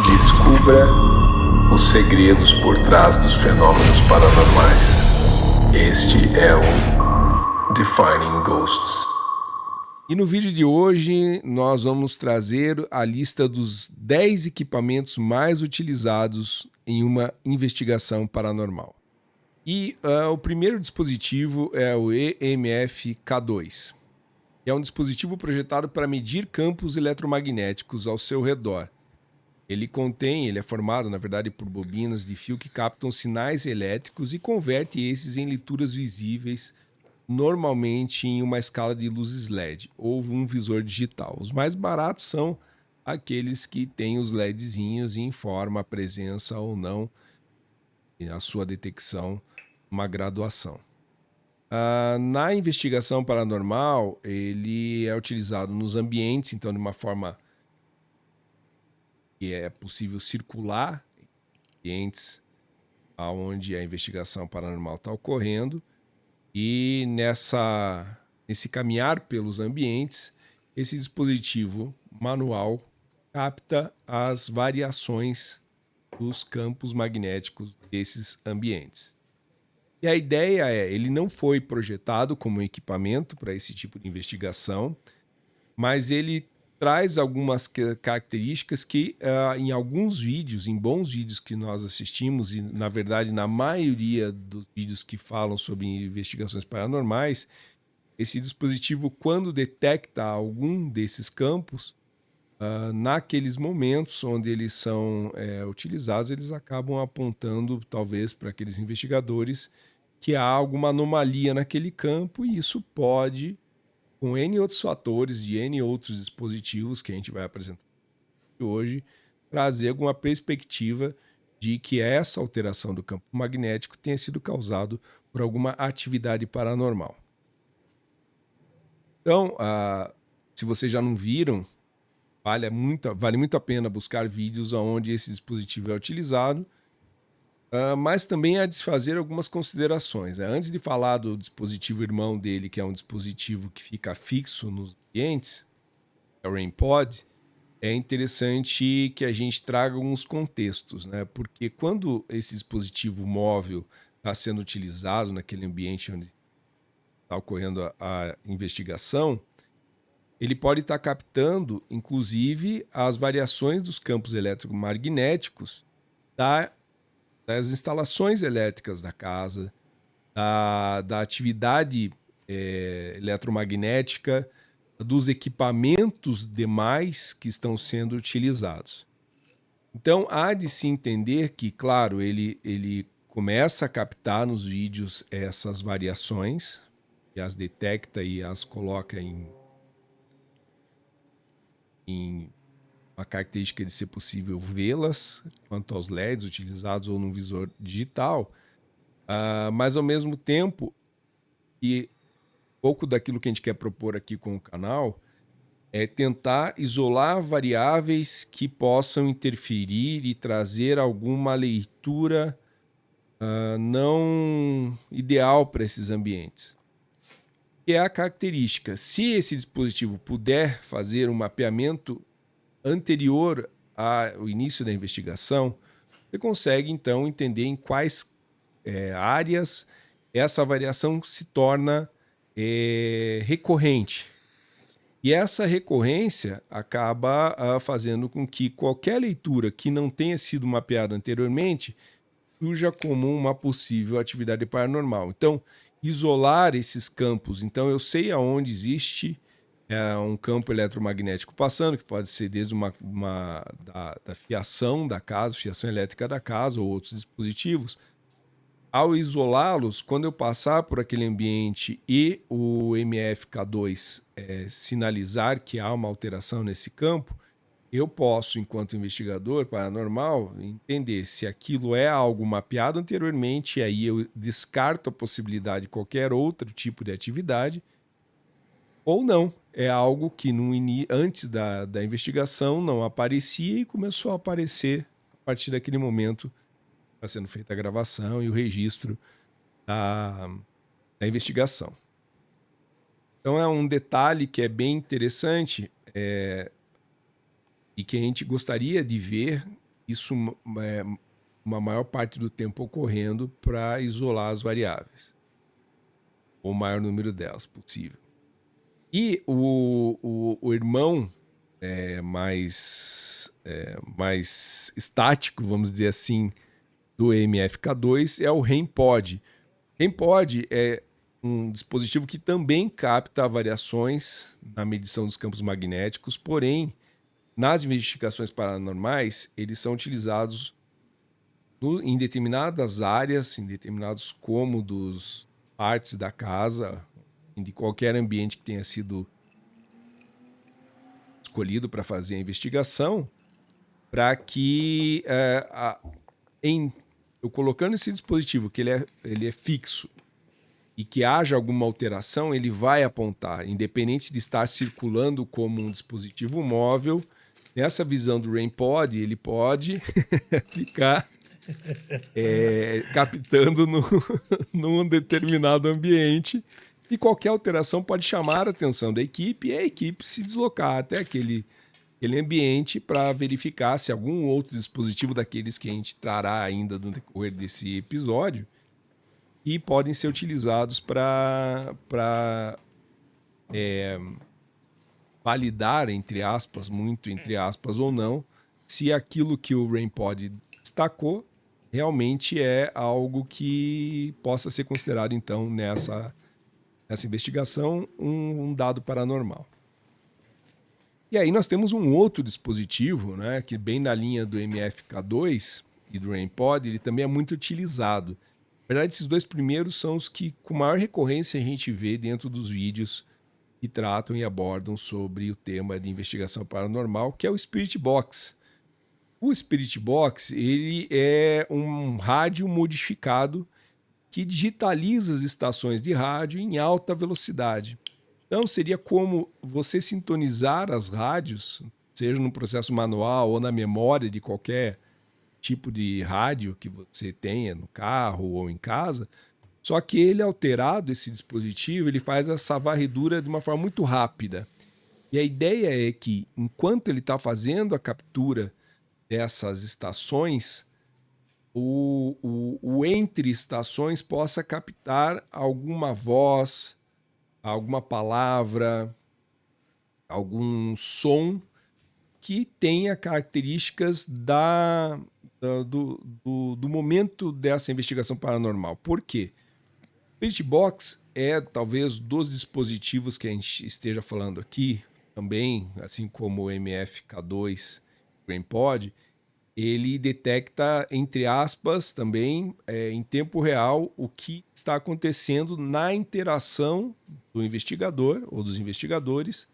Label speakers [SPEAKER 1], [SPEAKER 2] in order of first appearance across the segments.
[SPEAKER 1] Descubra os segredos por trás dos fenômenos paranormais. Este é o Defining Ghosts.
[SPEAKER 2] E no vídeo de hoje nós vamos trazer a lista dos 10 equipamentos mais utilizados em uma investigação paranormal. E o primeiro dispositivo é o EMF-K2, que é um dispositivo projetado para medir campos eletromagnéticos ao seu redor. Ele é formado, na verdade, por bobinas de fio que captam sinais elétricos e converte esses em leituras visíveis, normalmente em uma escala de luzes LED ou um visor digital. Os mais baratos são aqueles que têm os LEDzinhos e informam a presença ou não, a sua detecção, uma graduação. Na investigação paranormal, ele é utilizado nos ambientes, então de uma forma que é possível circular em ambientes onde a investigação paranormal está ocorrendo, e nesse caminhar pelos ambientes, esse dispositivo manual capta as variações dos campos magnéticos desses ambientes. E a ideia ele não foi projetado como equipamento para esse tipo de investigação, mas ele traz algumas características que em alguns vídeos, em bons vídeos que nós assistimos, e na verdade na maioria dos vídeos que falam sobre investigações paranormais, esse dispositivo, quando detecta algum desses campos, naqueles momentos onde eles são utilizados, eles acabam apontando talvez para aqueles investigadores que há alguma anomalia naquele campo, e isso pode, com N outros fatores, de N outros dispositivos que a gente vai apresentar hoje, trazer alguma perspectiva de que essa alteração do campo magnético tenha sido causado por alguma atividade paranormal. Então, se vocês já não viram, vale muito a pena buscar vídeos onde esse dispositivo é utilizado, mas também há de se fazer algumas considerações. Antes de falar do dispositivo irmão dele, que é um dispositivo que fica fixo nos ambientes, é o REM-Pod, é interessante que a gente traga alguns contextos, né? Porque quando esse dispositivo móvel está sendo utilizado naquele ambiente onde está ocorrendo a investigação, ele pode estar captando, inclusive, as variações dos campos eletromagnéticos das instalações elétricas da casa, da atividade eletromagnética, dos equipamentos demais que estão sendo utilizados. Então, há de se entender que, claro, ele começa a captar nos vídeos essas variações, e as detecta e as coloca em uma característica de ser possível vê-las, quanto aos LEDs utilizados ou num visor digital, mas ao mesmo tempo, e pouco daquilo que a gente quer propor aqui com o canal, é tentar isolar variáveis que possam interferir e trazer alguma leitura não ideal para esses ambientes. Que é a característica: se esse dispositivo puder fazer um mapeamento anterior ao início da investigação, você consegue então entender em quais áreas essa variação se torna recorrente. E essa recorrência acaba fazendo com que qualquer leitura que não tenha sido mapeada anteriormente surja como uma possível atividade paranormal. Então, isolar esses campos. Então, eu sei aonde existe um campo eletromagnético passando, que pode ser desde da fiação da casa, fiação elétrica da casa, ou outros dispositivos. Ao isolá-los, quando eu passar por aquele ambiente e o MFK2 sinalizar que há uma alteração nesse campo, eu posso, enquanto investigador paranormal, entender se aquilo é algo mapeado anteriormente, e aí eu descarto a possibilidade de qualquer outro tipo de atividade, ou não. É algo que antes da investigação não aparecia e começou a aparecer a partir daquele momento. Está sendo feita a gravação e o registro da investigação. Então é um detalhe que é bem interessante e que a gente gostaria de ver isso é uma maior parte do tempo ocorrendo para isolar as variáveis, ou o maior número delas possível. E o irmão mais estático, vamos dizer assim, do MFK2 é o REM-POD. REM-POD é um dispositivo que também capta variações na medição dos campos magnéticos, porém, nas investigações paranormais, eles são utilizados em determinadas áreas, em determinados cômodos, partes da casa, de qualquer ambiente que tenha sido escolhido para fazer a investigação, para que eu colocando esse dispositivo, que ele é fixo, e que haja alguma alteração, ele vai apontar, independente de estar circulando como um dispositivo móvel. Nessa visão do REM-POD, ele pode ficar captando num determinado ambiente, e qualquer alteração pode chamar a atenção da equipe e a equipe se deslocar até aquele ambiente para verificar se algum outro dispositivo daqueles que a gente trará ainda no decorrer desse episódio e podem ser utilizados para validar, entre aspas, muito entre aspas ou não, se aquilo que o REM-POD destacou realmente é algo que possa ser considerado, então, nessa investigação, um dado paranormal. E aí nós temos um outro dispositivo, né, que bem na linha do MFK2 e do REM-POD, ele também é muito utilizado. Na verdade, esses dois primeiros são os que com maior recorrência a gente vê dentro dos vídeos que tratam e abordam sobre o tema de investigação paranormal, que é o Spirit Box. O Spirit Box, ele é um rádio modificado que digitaliza as estações de rádio em alta velocidade. Então, seria como você sintonizar as rádios, seja no processo manual ou na memória de qualquer tipo de rádio que você tenha no carro ou em casa, só que ele alterado, esse dispositivo, ele faz essa varredura de uma forma muito rápida. E a ideia é que, enquanto ele está fazendo a captura dessas estações, o entre estações possa captar alguma voz, alguma palavra, algum som que tenha características do momento dessa investigação paranormal. Por quê? O Spirit Box é talvez dos dispositivos que a gente esteja falando aqui, também, assim como o MFK2, o REM-POD, ele detecta, entre aspas, também em tempo real o que está acontecendo na interação do investigador ou dos investigadores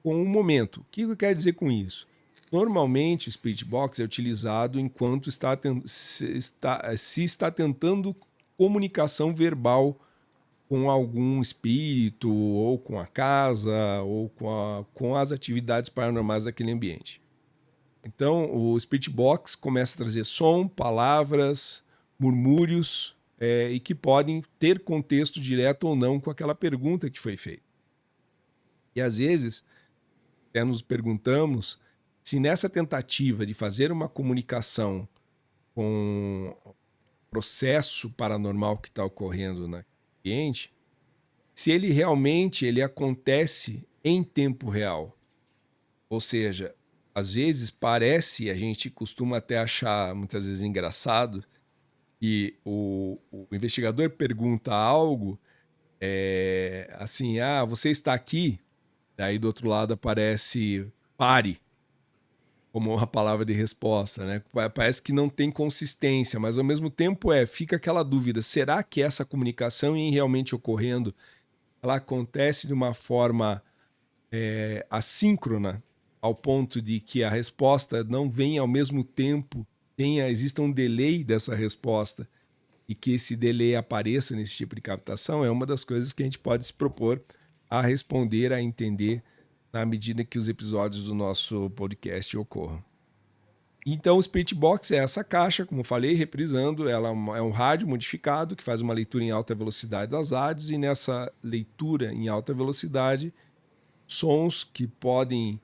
[SPEAKER 2] com o momento. O que eu quero dizer com isso? Normalmente o Spirit Box é utilizado enquanto se está tentando comunicação verbal com algum espírito, ou com a casa, ou com as atividades paranormais daquele ambiente. Então, o Spirit Box começa a trazer som, palavras, murmúrios, e que podem ter contexto direto ou não com aquela pergunta que foi feita. E às vezes, até nos perguntamos se nessa tentativa de fazer uma comunicação com o processo paranormal que está ocorrendo no ambiente, se ele realmente acontece em tempo real. Ou seja, às vezes parece, a gente costuma até achar muitas vezes engraçado, que o investigador pergunta algo, assim, você está aqui? Daí do outro lado aparece pare, como uma palavra de resposta, né? Parece que não tem consistência, mas ao mesmo tempo fica aquela dúvida, será que essa comunicação realmente ocorrendo, ela acontece de uma forma assíncrona, ao ponto de que a resposta não vem ao mesmo tempo, exista um delay dessa resposta, e que esse delay apareça nesse tipo de captação, é uma das coisas que a gente pode se propor a responder, a entender, na medida que os episódios do nosso podcast ocorram. Então, o Spirit Box é essa caixa, como falei, reprisando, ela é um rádio modificado que faz uma leitura em alta velocidade das rádios, e nessa leitura em alta velocidade, sons que podem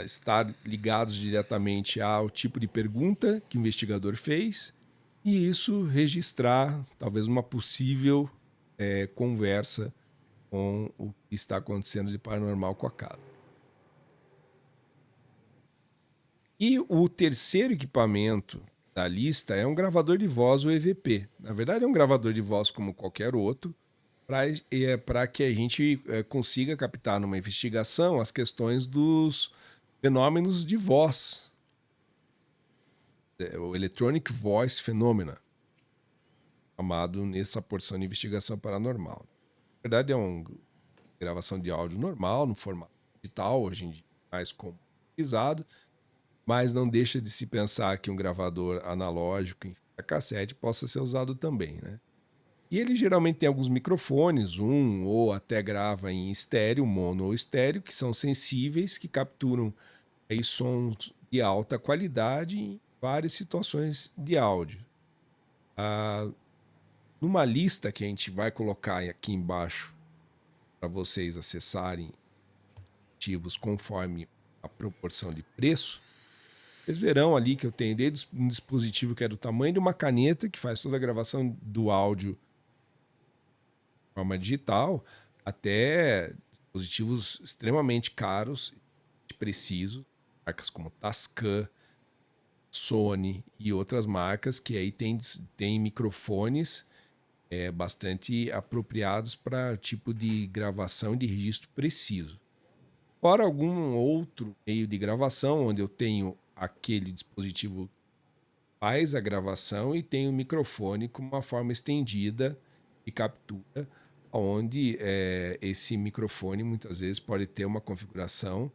[SPEAKER 2] estar ligados diretamente ao tipo de pergunta que o investigador fez e isso registrar talvez uma possível conversa com o que está acontecendo de paranormal com a casa. E o terceiro equipamento da lista é um gravador de voz, o EVP. Na verdade, é um gravador de voz como qualquer outro, para que a gente consiga captar numa investigação as questões dos fenômenos de voz. O Electronic Voice Phenomena, chamado nessa porção de investigação paranormal. Na verdade, é uma gravação de áudio normal, no formato digital, hoje em dia mais utilizado, mas não deixa de se pensar que um gravador analógico em fita cassete possa ser usado também, né? E ele geralmente tem alguns microfones, ou até grava em estéreo, mono ou estéreo, que são sensíveis, que capturam aí sons de alta qualidade em várias situações de áudio. Numa lista que a gente vai colocar aqui embaixo para vocês acessarem ativos conforme a proporção de preço, vocês verão ali que eu tenho desde um dispositivo que é do tamanho de uma caneta, que faz toda a gravação do áudio de forma digital, até dispositivos extremamente caros e precisos, marcas como Tascam, Sony e outras marcas que aí tem microfones bastante apropriados para tipo de gravação e de registro preciso. Fora algum outro meio de gravação, onde eu tenho aquele dispositivo que faz a gravação e tem o microfone com uma forma estendida de captura, onde esse microfone muitas vezes pode ter uma configuração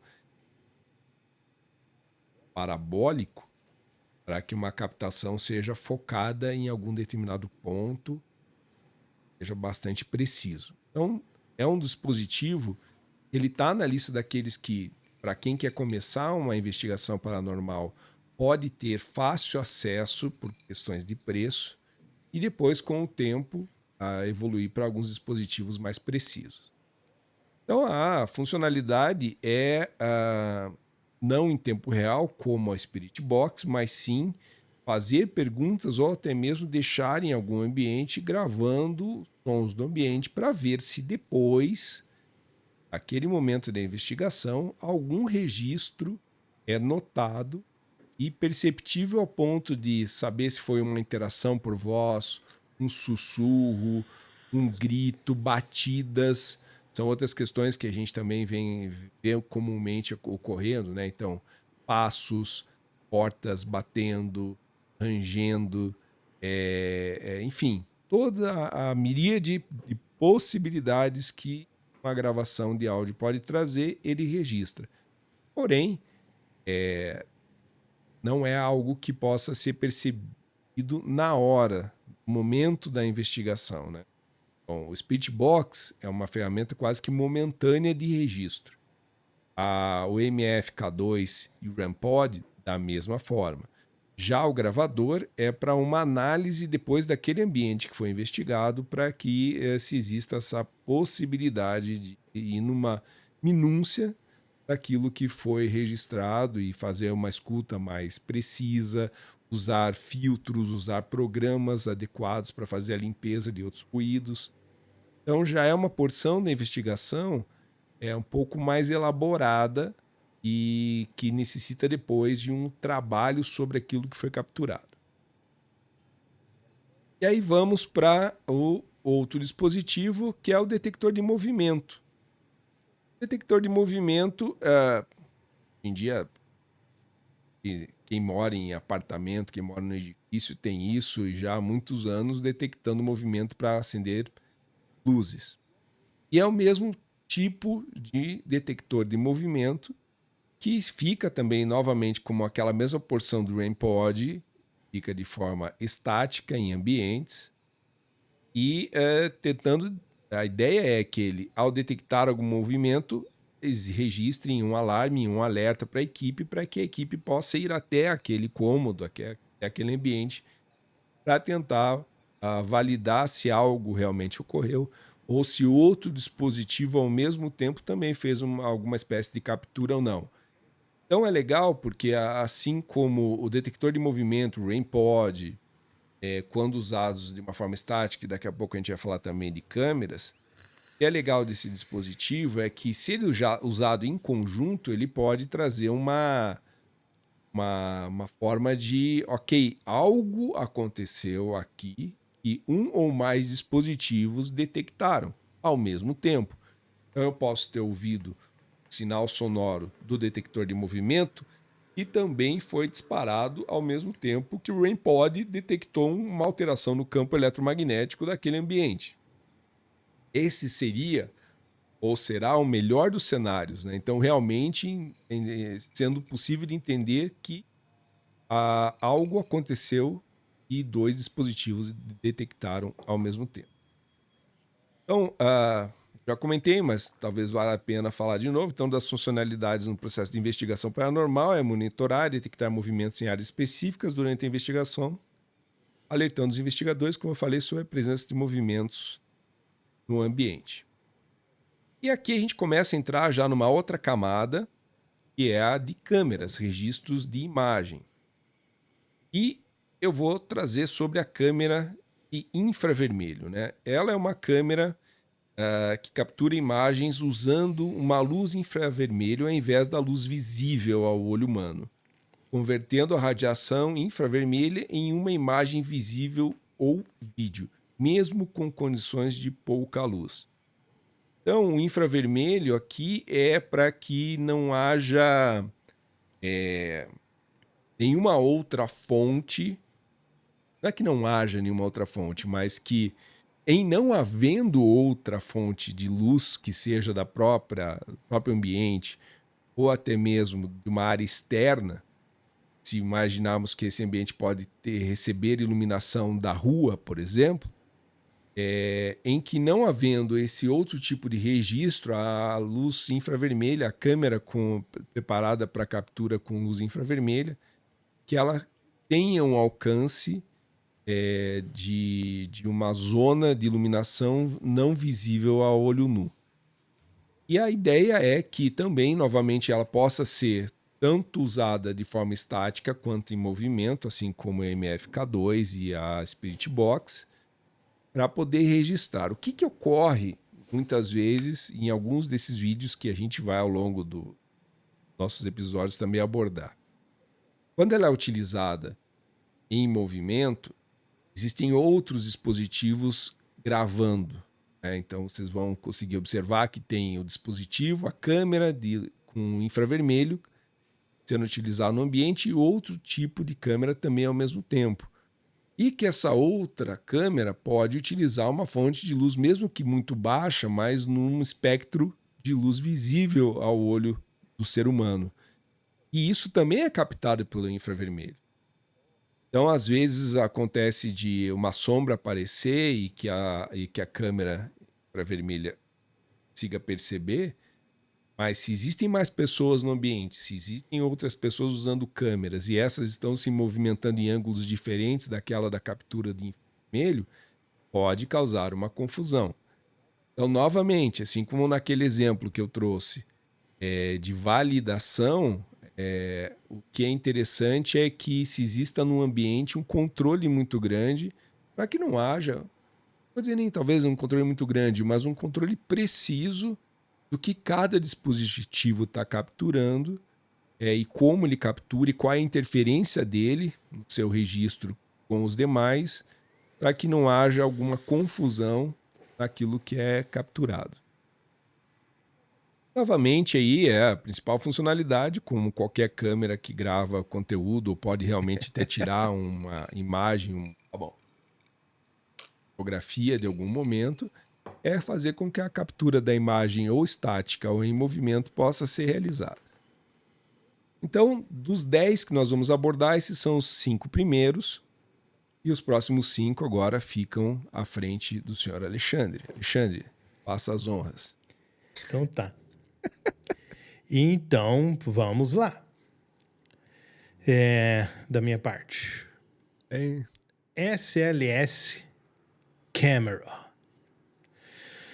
[SPEAKER 2] parabólico para que uma captação seja focada em algum determinado ponto, seja bastante preciso. Então, é um dispositivo, ele está na lista daqueles que, para quem quer começar uma investigação paranormal, pode ter fácil acesso por questões de preço e depois, com o tempo, evoluir para alguns dispositivos mais precisos. Então, a funcionalidade é não em tempo real, como a Spirit Box, mas sim fazer perguntas ou até mesmo deixar em algum ambiente gravando sons do ambiente para ver se depois, naquele momento da investigação, algum registro é notado e perceptível ao ponto de saber se foi uma interação por voz, um sussurro, um grito, batidas. São outras questões que a gente também vê comumente ocorrendo, né? Então, passos, portas batendo, rangendo, enfim, toda a miríade de possibilidades que uma gravação de áudio pode trazer, ele registra. Porém, não é algo que possa ser percebido na hora, no momento da investigação, né? Bom, o Speechbox é uma ferramenta quase que momentânea de registro. O MFK2 e o RAMPod, da mesma forma. Já o gravador é para uma análise depois daquele ambiente que foi investigado, para que se exista essa possibilidade de ir numa minúcia daquilo que foi registrado e fazer uma escuta mais precisa, usar filtros, usar programas adequados para fazer a limpeza de outros ruídos. Então já é uma porção da investigação um pouco mais elaborada e que necessita depois de um trabalho sobre aquilo que foi capturado. E aí vamos para o outro dispositivo, que é o detector de movimento. O detector de movimento, hoje em dia, quem mora em apartamento, quem mora no edifício tem isso já há muitos anos, detectando movimento para acender luzes. E é o mesmo tipo de detector de movimento que fica também novamente como aquela mesma porção do RAMPod, fica de forma estática em ambientes e a ideia é que ele, ao detectar algum movimento, eles registrem um alarme, um alerta para que a equipe possa ir até aquele cômodo, até aquele ambiente, para tentar validar se algo realmente ocorreu ou se outro dispositivo ao mesmo tempo também fez alguma espécie de captura ou não. Então é legal porque assim como o detector de movimento, o RainPod, quando usados de uma forma estática, e daqui a pouco a gente vai falar também de câmeras, o que é legal desse dispositivo é que se ele usado em conjunto, ele pode trazer uma forma de, ok, algo aconteceu aqui e um ou mais dispositivos detectaram ao mesmo tempo. Então eu posso ter ouvido o sinal sonoro do detector de movimento e também foi disparado ao mesmo tempo que o RainPod detectou uma alteração no campo eletromagnético daquele ambiente. Esse seria ou será o melhor dos cenários, né? Então, realmente, sendo possível de entender que algo aconteceu e 2 dispositivos detectaram ao mesmo tempo. Então, já comentei, mas talvez valha a pena falar de novo. Então, das funcionalidades no processo de investigação paranormal é monitorar e detectar movimentos em áreas específicas durante a investigação, alertando os investigadores, como eu falei, sobre a presença de movimentos no ambiente. E aqui a gente começa a entrar já numa outra camada, que é a de câmeras, registros de imagem. E eu vou trazer sobre a câmera de infravermelho, né? Ela é uma câmera que captura imagens usando uma luz infravermelho ao invés da luz visível ao olho humano, convertendo a radiação infravermelha em uma imagem visível ou vídeo, mesmo com condições de pouca luz. Então, o infravermelho aqui é para que não haja nenhuma outra fonte. Não é que não haja nenhuma outra fonte, mas que, em não havendo outra fonte de luz que seja do próprio ambiente, ou até mesmo de uma área externa, se imaginarmos que esse ambiente pode receber iluminação da rua, por exemplo, em que não havendo esse outro tipo de registro, a luz infravermelha, a câmera preparada para captura com luz infravermelha, que ela tenha um alcance de uma zona de iluminação não visível a olho nu. E a ideia é que também, novamente, ela possa ser tanto usada de forma estática quanto em movimento, assim como a MFK2 e a Spirit Box, para poder registrar. O que ocorre muitas vezes em alguns desses vídeos que a gente vai ao longo dos nossos episódios também abordar. Quando ela é utilizada em movimento, existem outros dispositivos gravando. Né? Então vocês vão conseguir observar que tem o dispositivo, a câmera com infravermelho sendo utilizado no ambiente e outro tipo de câmera também ao mesmo tempo. E que essa outra câmera pode utilizar uma fonte de luz, mesmo que muito baixa, mas num espectro de luz visível ao olho do ser humano. E isso também é captado pelo infravermelho. Então, às vezes, acontece de uma sombra aparecer e que a câmera infravermelha consiga perceber, mas se existem mais pessoas no ambiente, se existem outras pessoas usando câmeras e essas estão se movimentando em ângulos diferentes daquela da captura de infravermelho, pode causar uma confusão. Então, novamente, assim como naquele exemplo que eu trouxe de validação, o que é interessante é que se exista no ambiente um controle muito grande para que não haja, não vou dizer nem talvez um controle muito grande, mas um controle preciso do que cada dispositivo está capturando e como ele captura e qual é a interferência dele no seu registro com os demais, para que não haja alguma confusão naquilo que é capturado. Novamente, aí é a principal funcionalidade, como qualquer câmera que grava conteúdo ou pode realmente até tirar uma imagem, uma fotografia de algum momento, é fazer com que a captura da imagem ou estática ou em movimento possa ser realizada. Então, dos 10 que nós vamos abordar, esses são os 5 primeiros e os próximos 5 agora ficam à frente do senhor Alexandre. Alexandre, faça as honras.
[SPEAKER 3] Então tá. Então, vamos lá. Da minha parte. SLS Camera.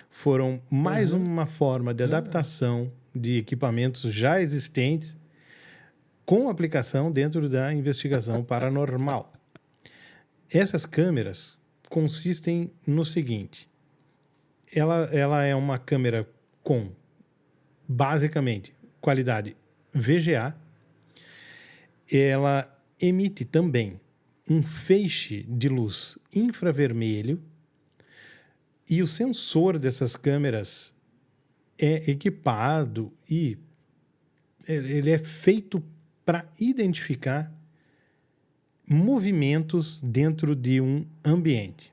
[SPEAKER 3] Foram mais uma forma de adaptação de equipamentos já existentes com aplicação dentro da investigação paranormal. Essas câmeras consistem no seguinte: ela é uma câmera com, basicamente, qualidade VGA. Ela emite também um feixe de luz infravermelho e o sensor dessas câmeras é equipado e ele é feito para identificar movimentos dentro de um ambiente.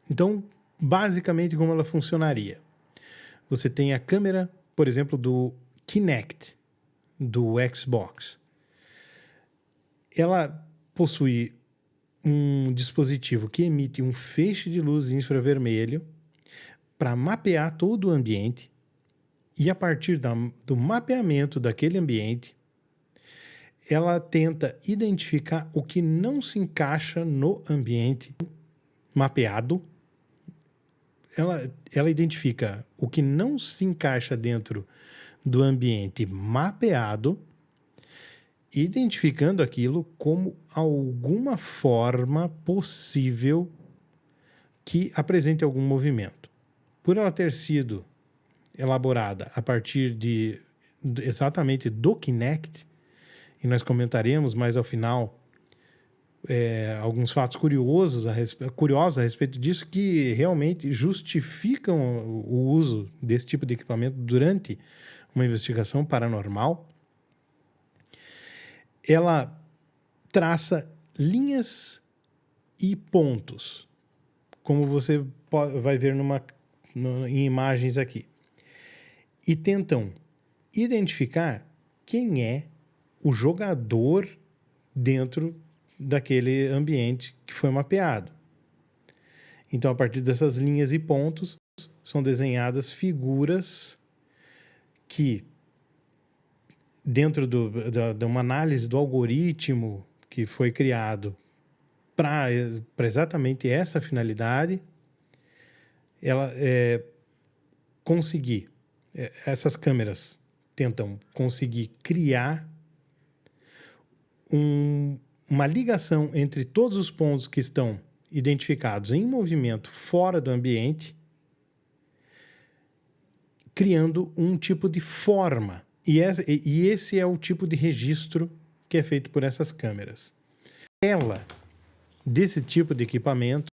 [SPEAKER 3] Então, basicamente, como ela funcionaria? Você tem a câmera, por exemplo, do Kinect, do Xbox. Ela possui um dispositivo que emite um feixe de luz infravermelho para mapear todo o ambiente e, a partir do mapeamento daquele ambiente, ela tenta identificar o que não se encaixa no ambiente mapeado. Ela identifica o que não se encaixa dentro do ambiente mapeado, identificando aquilo como alguma forma possível que apresente algum movimento. Por ela ter sido elaborada a partir exatamente do Kinect, e nós comentaremos mais ao final alguns fatos curiosos a respeito disso, que realmente justificam o uso desse tipo de equipamento durante uma investigação paranormal. Ela traça linhas e pontos, como você vai ver em imagens aqui, e tentam identificar quem é o jogador dentro daquele ambiente que foi mapeado. Então, a partir dessas linhas e pontos, são desenhadas figuras que, dentro de uma análise do algoritmo que foi criado para exatamente essa finalidade, essas câmeras tentam conseguir criar uma ligação entre todos os pontos que estão identificados em movimento fora do ambiente, criando um tipo de forma. E esse é o tipo de registro que é feito por essas câmeras. Desse tipo de equipamento,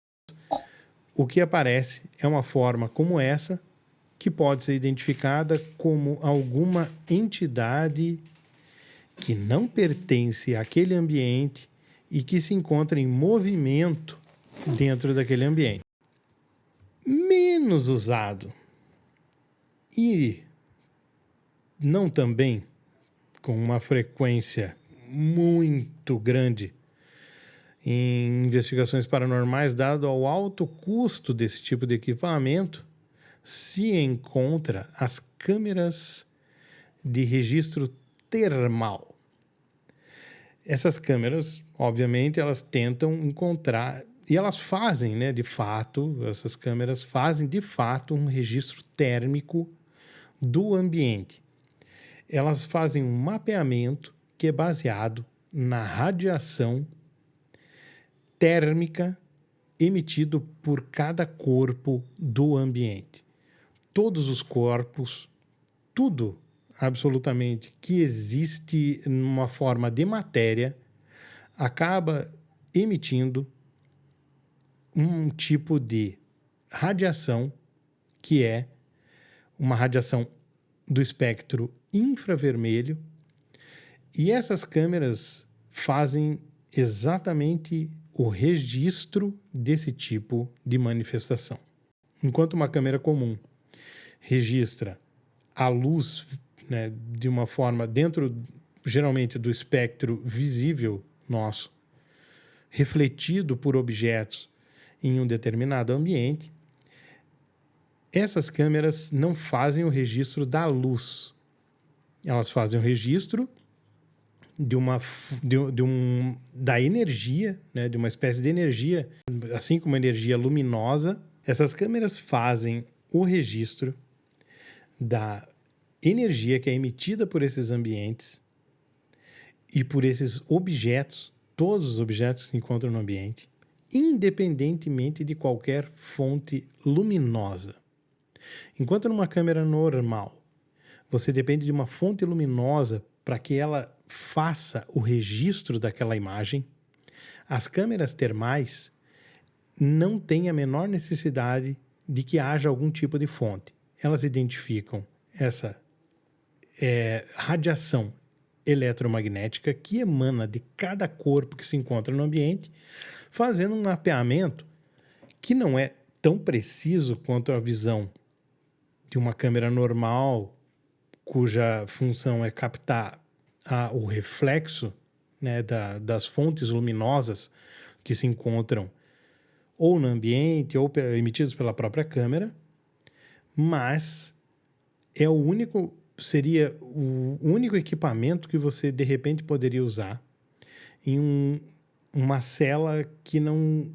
[SPEAKER 3] o que aparece é uma forma como essa, que pode ser identificada como alguma entidade que não pertence àquele ambiente e que se encontra em movimento dentro daquele ambiente. Menos usado e não também com uma frequência muito grande em investigações paranormais, dado ao alto custo desse tipo de equipamento, se encontra as câmeras de registro termal. Essas câmeras, obviamente, elas tentam encontrar, e elas fazem, de fato, essas câmeras fazem, de fato, um registro térmico do ambiente. Elas fazem um mapeamento que é baseado na radiação térmica emitido por cada corpo do ambiente. Todos os corpos, tudo absolutamente que existe numa forma de matéria, acaba emitindo um tipo de radiação que é uma radiação do espectro infravermelho, e essas câmeras fazem exatamente o registro desse tipo de manifestação. Enquanto uma câmera comum registra a luz, de uma forma dentro, geralmente, do espectro visível nosso, refletido por objetos em um determinado ambiente, essas câmeras não fazem o registro da luz. Elas fazem o registro da energia, de uma espécie de energia, assim como energia luminosa. Essas câmeras fazem o registro da energia que é emitida por esses ambientes e por esses objetos, todos os objetos que se encontram no ambiente, independentemente de qualquer fonte luminosa. Enquanto numa câmera normal, você depende de uma fonte luminosa para que ela faça o registro daquela imagem, as câmeras termais não têm a menor necessidade de que haja algum tipo de fonte. Elas identificam essa radiação eletromagnética que emana de cada corpo que se encontra no ambiente, fazendo um mapeamento que não é tão preciso quanto a visão de uma câmera normal, cuja função é captar o reflexo, né, das fontes luminosas que se encontram ou no ambiente ou emitidos pela própria câmera, mas seria o único equipamento que você de repente poderia usar em uma cela que não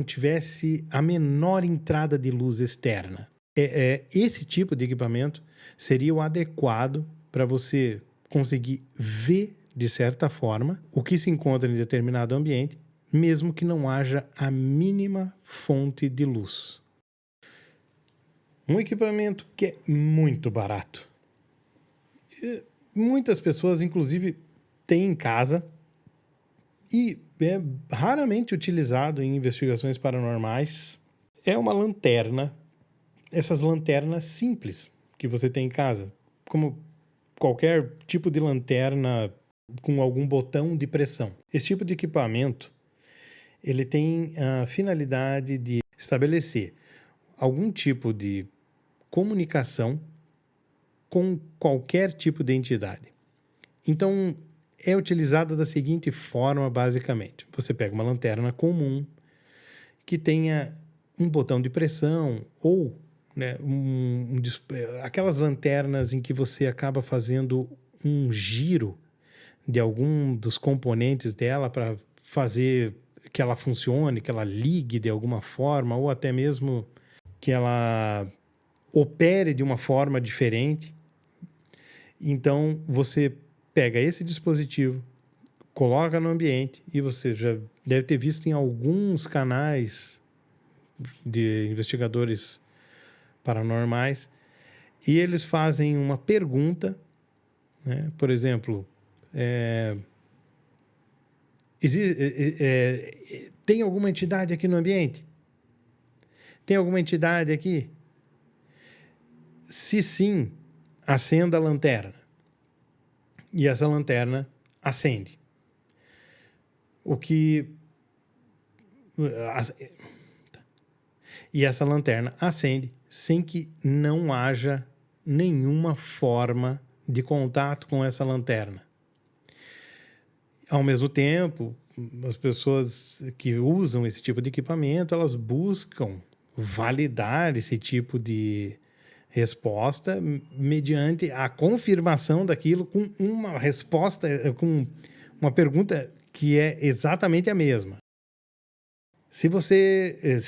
[SPEAKER 3] tivesse a menor entrada de luz externa. Esse tipo de equipamento seria o adequado para você conseguir ver, de certa forma, o que se encontra em determinado ambiente, mesmo que não haja a mínima fonte de luz. Um equipamento que é muito barato. Muitas pessoas, inclusive, têm em casa e é raramente utilizado em investigações paranormais. É uma lanterna, essas lanternas simples que você tem em casa, como qualquer tipo de lanterna com algum botão de pressão. Esse tipo de equipamento, ele tem a finalidade de estabelecer algum tipo de comunicação com qualquer tipo de entidade. Então, é utilizada da seguinte forma, basicamente. Você pega uma lanterna comum que tenha um botão de pressão ou, né, aquelas lanternas em que você acaba fazendo um giro de algum dos componentes dela para fazer que ela funcione, que ela ligue de alguma forma, ou até mesmo que ela opere de uma forma diferente. Então, você pega esse dispositivo, coloca no ambiente e você já deve ter visto em alguns canais de investigadores paranormais, e eles fazem uma pergunta, né? Por exemplo, tem alguma entidade aqui no ambiente? Tem alguma entidade aqui? Se sim, acenda a lanterna. E essa lanterna acende. E essa lanterna acende sem que não haja nenhuma forma de contato com essa lanterna. Ao mesmo tempo, as pessoas que usam esse tipo de equipamento, elas buscam validar esse tipo de resposta mediante a confirmação daquilo com uma resposta, com uma pergunta que é exatamente a mesma. Se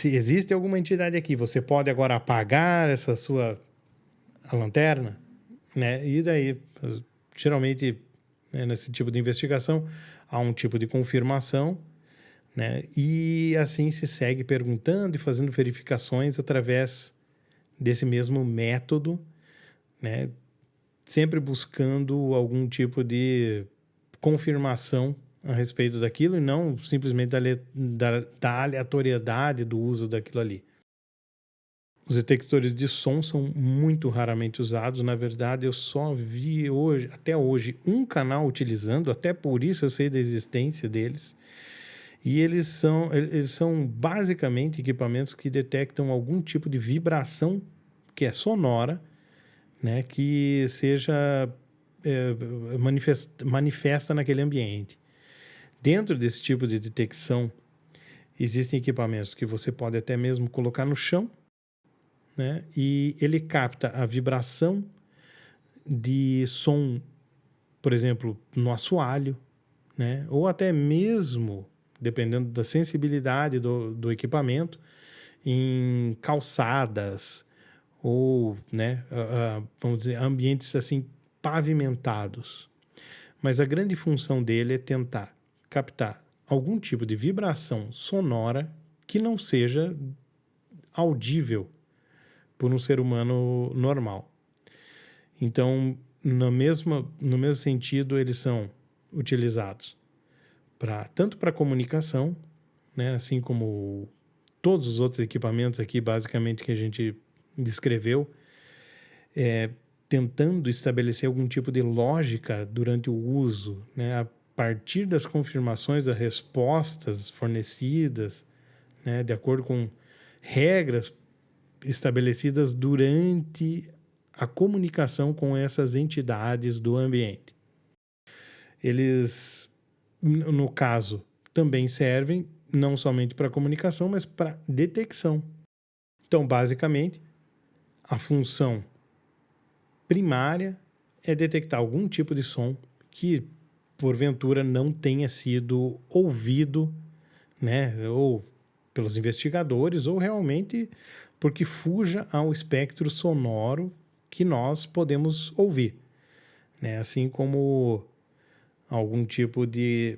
[SPEAKER 3] existe alguma entidade aqui, você pode agora apagar a lanterna, né? E daí, geralmente, né, nesse tipo de investigação, há um tipo de confirmação, né? E assim se segue perguntando e fazendo verificações através desse mesmo método, né? Sempre buscando algum tipo de confirmação a respeito daquilo e não simplesmente da aleatoriedade do uso daquilo ali. Os detectores de som são muito raramente usados. Na verdade, eu só vi até hoje um canal utilizando, até por isso eu sei da existência deles. E eles são basicamente equipamentos que detectam algum tipo de vibração que é sonora, né, que seja manifesta naquele ambiente. Dentro desse tipo de detecção, existem equipamentos que você pode até mesmo colocar no chão, né, e ele capta a vibração de som, por exemplo, no assoalho, né, ou até mesmo, dependendo da sensibilidade do equipamento, em calçadas ou, né, vamos dizer, ambientes assim pavimentados. mas a grande função dele é tentar captar algum tipo de vibração sonora que não seja audível por um ser humano normal. Então, no mesmo sentido, eles são utilizados tanto para comunicação, né, assim como todos os outros equipamentos aqui, basicamente, que a gente descreveu, tentando estabelecer algum tipo de lógica durante o uso, né, a partir das confirmações das respostas fornecidas, né, de acordo com regras estabelecidas durante a comunicação com essas entidades do ambiente. Eles, no caso, também servem não somente para comunicação, mas para detecção. Então, basicamente, a função primária é detectar algum tipo de som que, porventura, não tenha sido ouvido, né, ou pelos investigadores, ou realmente porque fuja ao espectro sonoro que nós podemos ouvir, né? Assim como algum tipo de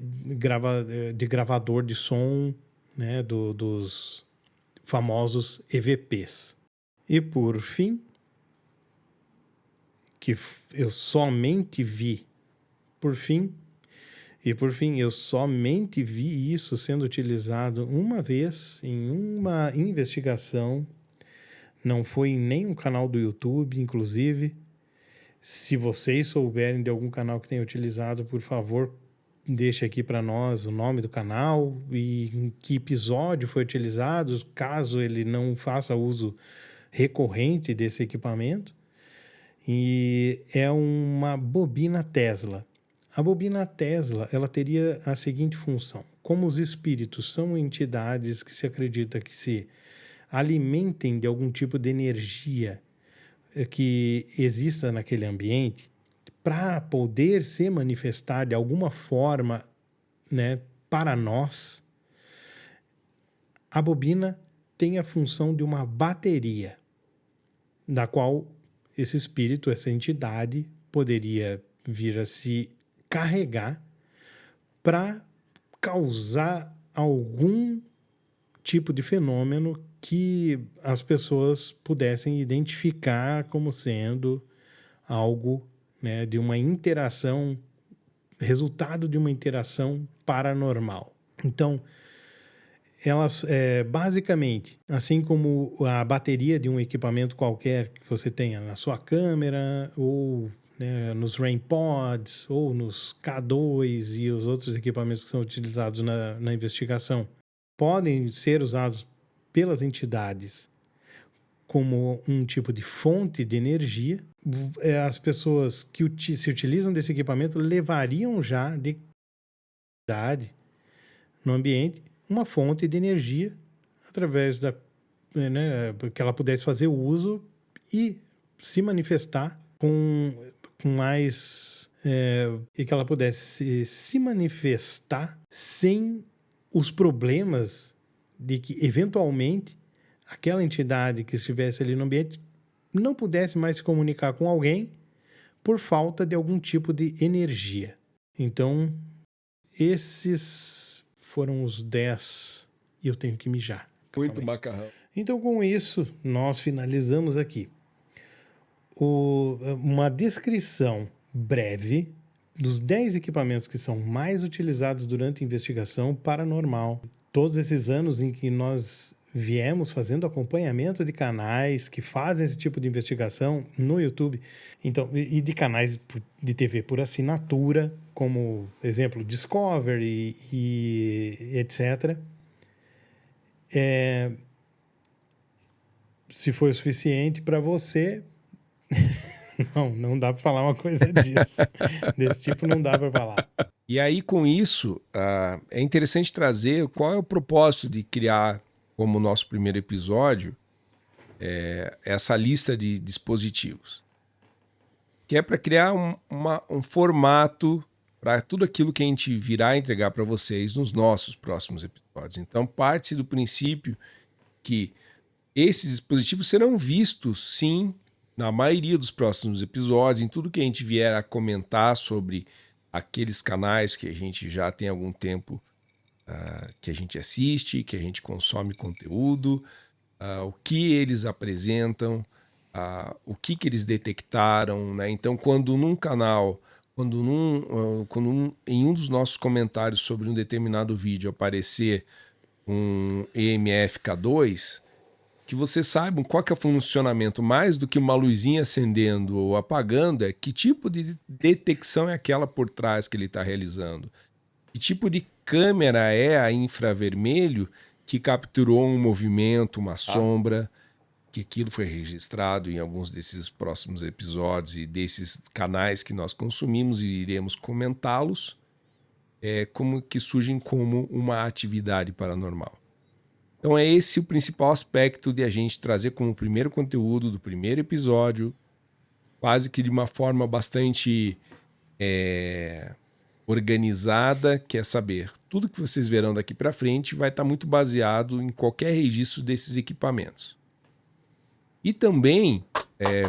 [SPEAKER 3] gravador de som, né, dos famosos EVPs. E por fim, eu somente vi isso sendo utilizado uma vez em uma investigação. Não foi em nenhum canal do YouTube, inclusive. Se vocês souberem de algum canal que tenha utilizado, por favor, deixe aqui para nós o nome do canal e em que episódio foi utilizado, caso ele não faça uso recorrente desse equipamento. E é uma bobina Tesla. A bobina Tesla, ela teria a seguinte função: como os espíritos são entidades que se acredita que se alimentem de algum tipo de energia que exista naquele ambiente, para poder se manifestar de alguma forma, né, para nós, a bobina tem a função de uma bateria, da qual esse espírito, essa entidade, poderia vir a se carregar para causar algum tipo de fenômeno que as pessoas pudessem identificar como sendo algo, né, de uma interação, resultado de uma interação paranormal. Então, elas, basicamente, assim como a bateria de um equipamento qualquer que você tenha na sua câmera, ou, né, nos RAIN-Pods, ou nos K2 e os outros equipamentos que são utilizados na investigação, podem ser usados pelas entidades como um tipo de fonte de energia. As pessoas que se utilizam desse equipamento levariam já de no ambiente uma fonte de energia através da, né, que ela pudesse fazer uso e se manifestar com mais e que ela pudesse se manifestar sem os problemas de que eventualmente aquela entidade que estivesse ali no ambiente não pudesse mais se comunicar com alguém por falta de algum tipo de energia. Então, esses foram os 10 e eu tenho que mijar.
[SPEAKER 2] Muito macarrão.
[SPEAKER 3] Então, com isso, nós finalizamos aqui uma descrição breve dos 10 equipamentos que são mais utilizados durante a investigação paranormal. Todos esses anos em que nós viemos fazendo acompanhamento de canais que fazem esse tipo de investigação no YouTube, então, e de canais de TV por assinatura, como, exemplo, Discovery e etc. Se foi o suficiente para você... Não dá para falar uma coisa disso. Desse tipo não dá para falar.
[SPEAKER 2] E aí, com isso, é interessante trazer qual é o propósito de criar, como nosso primeiro episódio, essa lista de dispositivos. Que é para criar um formato para tudo aquilo que a gente virá entregar para vocês nos nossos próximos episódios. Então, parte-se do princípio que esses dispositivos serão vistos, sim, na maioria dos próximos episódios, em tudo que a gente vier a comentar sobre aqueles canais que a gente já tem algum tempo que a gente assiste, que a gente consome conteúdo, o que eles apresentam, o que eles detectaram, né? Então, quando num canal, em um dos nossos comentários sobre um determinado vídeo aparecer um EMF-K2, que vocês saibam qual que é o funcionamento, mais do que uma luzinha acendendo ou apagando, é que tipo de detecção é aquela por trás que ele está realizando. Que tipo de câmera é a infravermelho que capturou um movimento, uma sombra, que aquilo foi registrado em alguns desses próximos episódios e desses canais que nós consumimos e iremos comentá-los, como que surgem como uma atividade paranormal. Então é esse o principal aspecto de a gente trazer como primeiro conteúdo do primeiro episódio, quase que de uma forma bastante organizada, que é saber tudo que vocês verão daqui para frente vai estar muito baseado em qualquer registro desses equipamentos. E também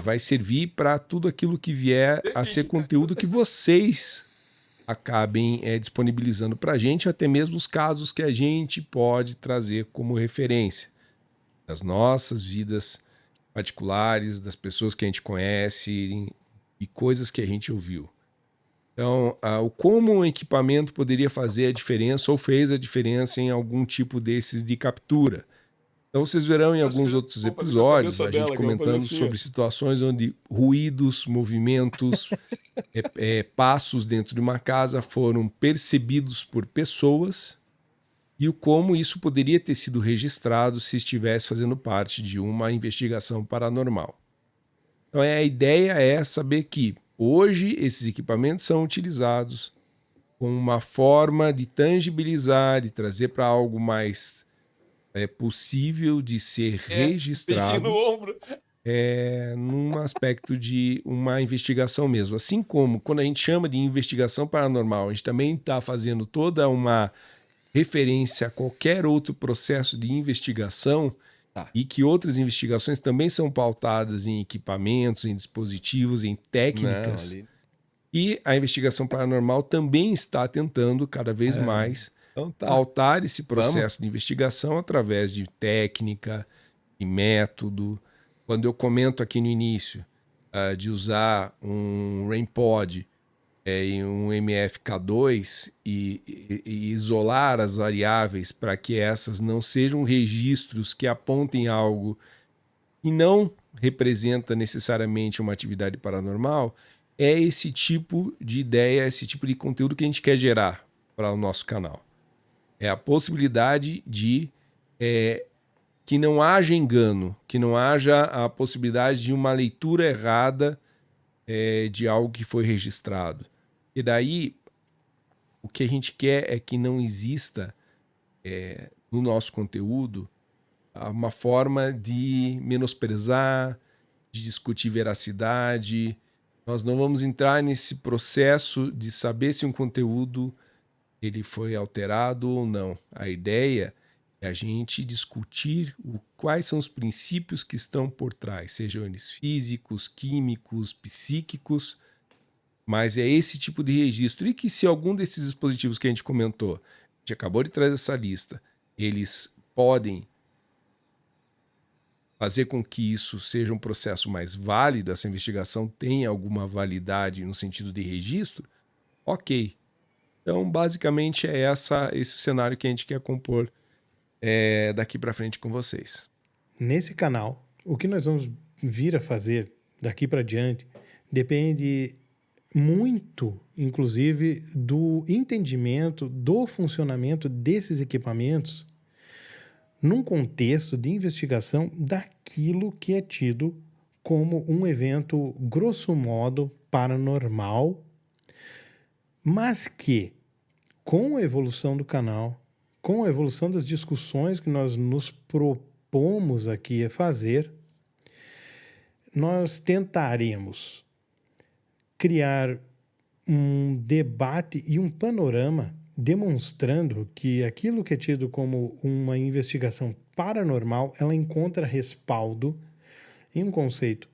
[SPEAKER 2] vai servir para tudo aquilo que vier a ser conteúdo que vocês acabem disponibilizando para a gente, até mesmo os casos que a gente pode trazer como referência das nossas vidas particulares, das pessoas que a gente conhece e coisas que a gente ouviu. Então, como um equipamento poderia fazer a diferença ou fez a diferença em algum tipo desses de captura. Então vocês verão em alguns outros episódios a gente comentando sobre situações onde ruídos, movimentos, passos dentro de uma casa foram percebidos por pessoas e o como isso poderia ter sido registrado se estivesse fazendo parte de uma investigação paranormal. Então a ideia é saber que hoje esses equipamentos são utilizados como uma forma de tangibilizar, de trazer para algo mais possível de ser registrado num aspecto de uma investigação mesmo. Assim como quando a gente chama de investigação paranormal, a gente também está fazendo toda uma referência a qualquer outro processo de investigação e que outras investigações também são pautadas em equipamentos, em dispositivos, em técnicas. E a investigação paranormal também está tentando cada vez mais pautar esse processo de investigação através de técnica e método. Quando eu comento aqui no início de usar um RAINPod e um MFK2 e isolar as variáveis para que essas não sejam registros que apontem algo que não representa necessariamente uma atividade paranormal, é esse tipo de ideia, esse tipo de conteúdo que a gente quer gerar para o nosso canal. É a possibilidade de que não haja engano, que não haja a possibilidade de uma leitura errada de algo que foi registrado. E daí, o que a gente quer é que não exista no nosso conteúdo uma forma de menosprezar, de discutir veracidade. Nós não vamos entrar nesse processo de saber se um conteúdo ele foi alterado ou não. A ideia é a gente discutir quais são os princípios que estão por trás, sejam eles físicos, químicos, psíquicos, mas é esse tipo de registro. E que se algum desses dispositivos que a gente comentou, a gente acabou de trazer essa lista, eles podem fazer com que isso seja um processo mais válido, essa investigação tenha alguma validade no sentido de registro, ok. Então, basicamente, é esse o cenário que a gente quer compor daqui para frente com vocês.
[SPEAKER 3] Nesse canal, o que nós vamos vir a fazer daqui para diante depende muito, inclusive, do entendimento do funcionamento desses equipamentos num contexto de investigação daquilo que é tido como um evento, grosso modo, paranormal, mas que, com a evolução do canal, com a evolução das discussões que nós nos propomos aqui a fazer, nós tentaremos criar um debate e um panorama demonstrando que aquilo que é tido como uma investigação paranormal, ela encontra respaldo em um conceito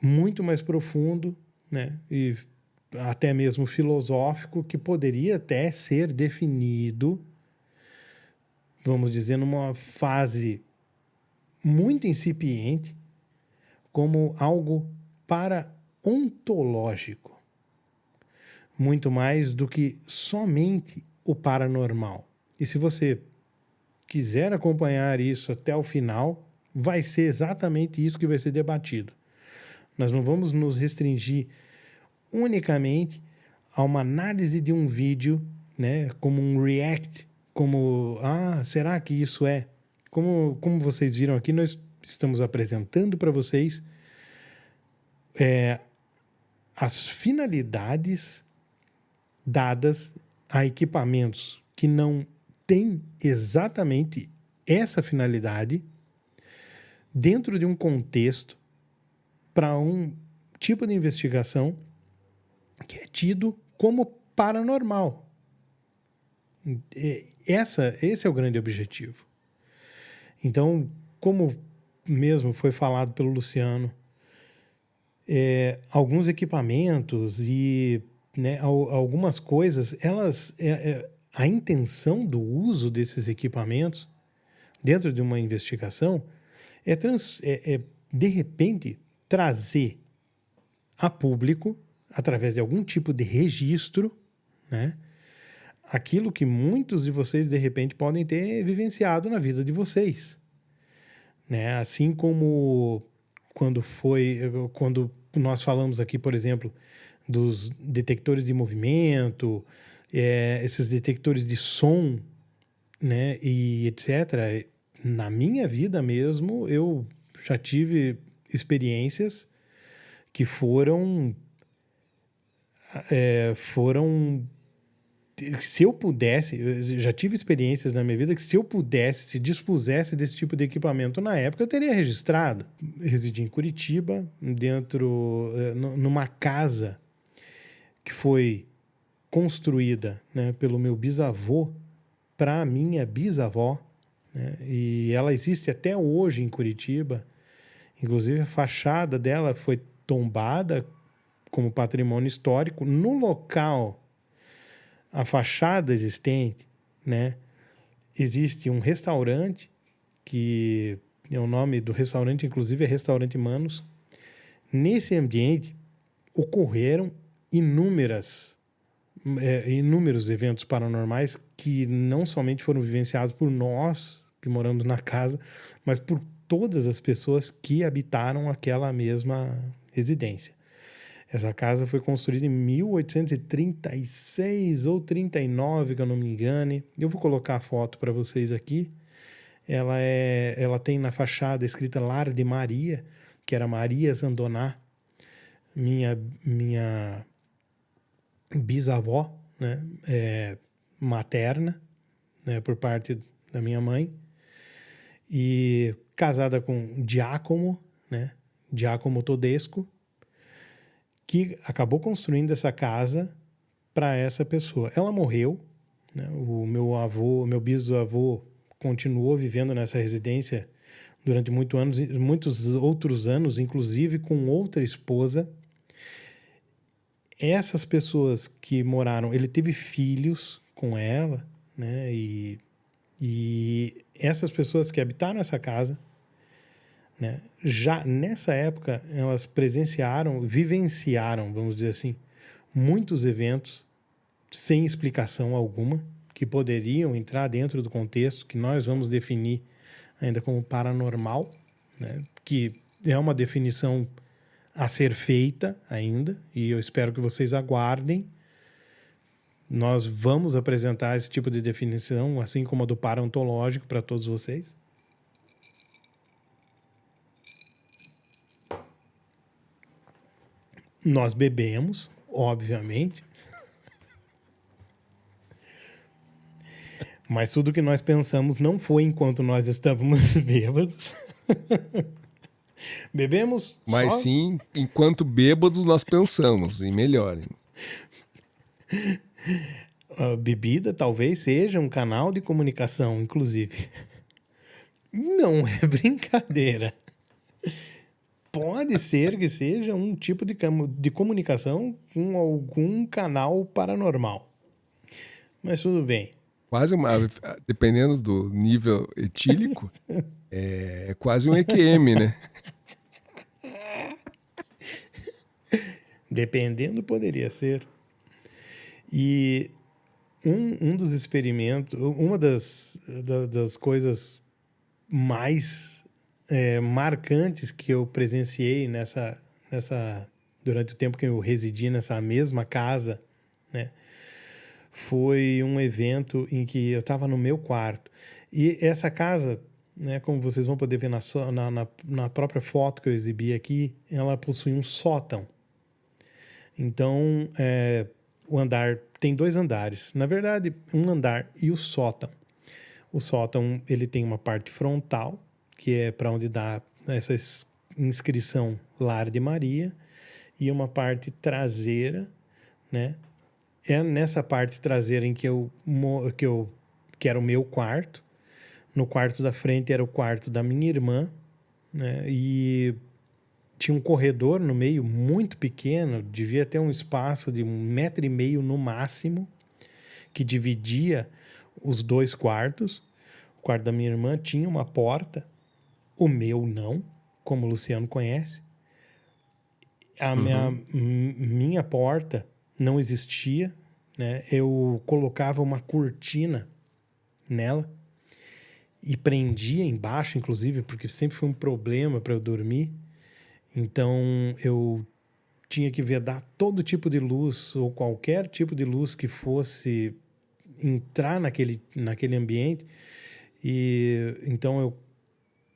[SPEAKER 3] muito mais profundo, né? E até mesmo filosófico, que poderia até ser definido, vamos dizer, numa fase muito incipiente, como algo paraontológico, muito mais do que somente o paranormal. E se você quiser acompanhar isso até o final, vai ser exatamente isso que vai ser debatido. Nós não vamos nos restringir unicamente a uma análise de um vídeo, né, como um react, como, será que isso é? Como vocês viram aqui, nós estamos apresentando para vocês as finalidades dadas a equipamentos que não têm exatamente essa finalidade dentro de um contexto para um tipo de investigação que é tido como paranormal. Esse é o grande objetivo. Então, como mesmo foi falado pelo Luciano, alguns equipamentos e, né, algumas coisas, a intenção do uso desses equipamentos dentro de uma investigação é de repente trazer a público, através de algum tipo de registro, né, aquilo que muitos de vocês de repente podem ter vivenciado na vida de vocês, né? Assim como quando nós falamos aqui, por exemplo, dos detectores de movimento, esses detectores de som, né, e etc. Na minha vida mesmo, eu já tive experiências que foram se eu pudesse, eu já tive experiências na minha vida que se eu pudesse, se dispusesse desse tipo de equipamento na época, eu teria registrado. Residi em Curitiba, numa casa que foi construída, né, pelo meu bisavô para a minha bisavó, né, e ela existe até hoje em Curitiba. Inclusive a fachada dela foi tombada como patrimônio histórico. No local, a fachada existente, né, existe um restaurante, que o nome do restaurante, inclusive, é Restaurante Manos. Nesse ambiente ocorreram inúmeros eventos paranormais que não somente foram vivenciados por nós que moramos na casa, mas por todas as pessoas que habitaram aquela mesma residência. Essa casa foi construída em 1836 ou 39, que eu não me engane. Eu vou colocar a foto para vocês aqui. Ela tem na fachada escrita Lar de Maria, que era Maria Zandoná, minha bisavó, né, materna, né, por parte da minha mãe, e casada com Giacomo, né, Giacomo Todesco, que acabou construindo essa casa para essa pessoa. Ela morreu, né? O meu bisavô continuou vivendo nessa residência durante muitos outros anos, inclusive com outra esposa. Essas pessoas que moraram, ele teve filhos com ela, né? E essas pessoas que habitaram essa casa, né, já nessa época elas vivenciaram, vamos dizer assim, muitos eventos sem explicação alguma, que poderiam entrar dentro do contexto que nós vamos definir ainda como paranormal, né, que é uma definição a ser feita ainda, e eu espero que vocês aguardem. Nós vamos apresentar esse tipo de definição, assim como a do paraontológico, para todos vocês. Nós bebemos, obviamente, mas tudo que nós pensamos não foi enquanto nós estávamos bêbados. Bebemos
[SPEAKER 2] Mas sim, enquanto bêbados nós pensamos, e melhor.
[SPEAKER 3] A bebida talvez seja um canal de comunicação, inclusive. Não é brincadeira. Pode ser que seja um tipo de comunicação com algum canal paranormal. Mas tudo bem.
[SPEAKER 2] Quase dependendo do nível etílico, é quase um EQM, né?
[SPEAKER 3] Dependendo, poderia ser. E um dos experimentos, uma das coisas mais marcantes que eu presenciei durante o tempo que eu residi nessa mesma casa, né, foi um evento em que eu estava no meu quarto. E essa casa, né, como vocês vão poder ver na própria foto que eu exibi aqui, ela possui um sótão. Então, o andar tem 2 andares. Na verdade, um andar e o sótão. O sótão, ele tem uma parte frontal, que é para onde dá essa inscrição Lar de Maria, e uma parte traseira, né? É nessa parte traseira em que era o meu quarto. No quarto da frente era o quarto da minha irmã, né? E tinha um corredor no meio muito pequeno, devia ter um espaço de 1,5 metro no máximo, que dividia os 2 quartos. O quarto da minha irmã tinha uma porta, o meu não, como o Luciano conhece. A minha porta não existia, né? Eu colocava uma cortina nela e prendia embaixo, inclusive, porque sempre foi um problema para eu dormir. Então, eu tinha que vedar todo tipo de luz ou qualquer tipo de luz que fosse entrar naquele ambiente. E então eu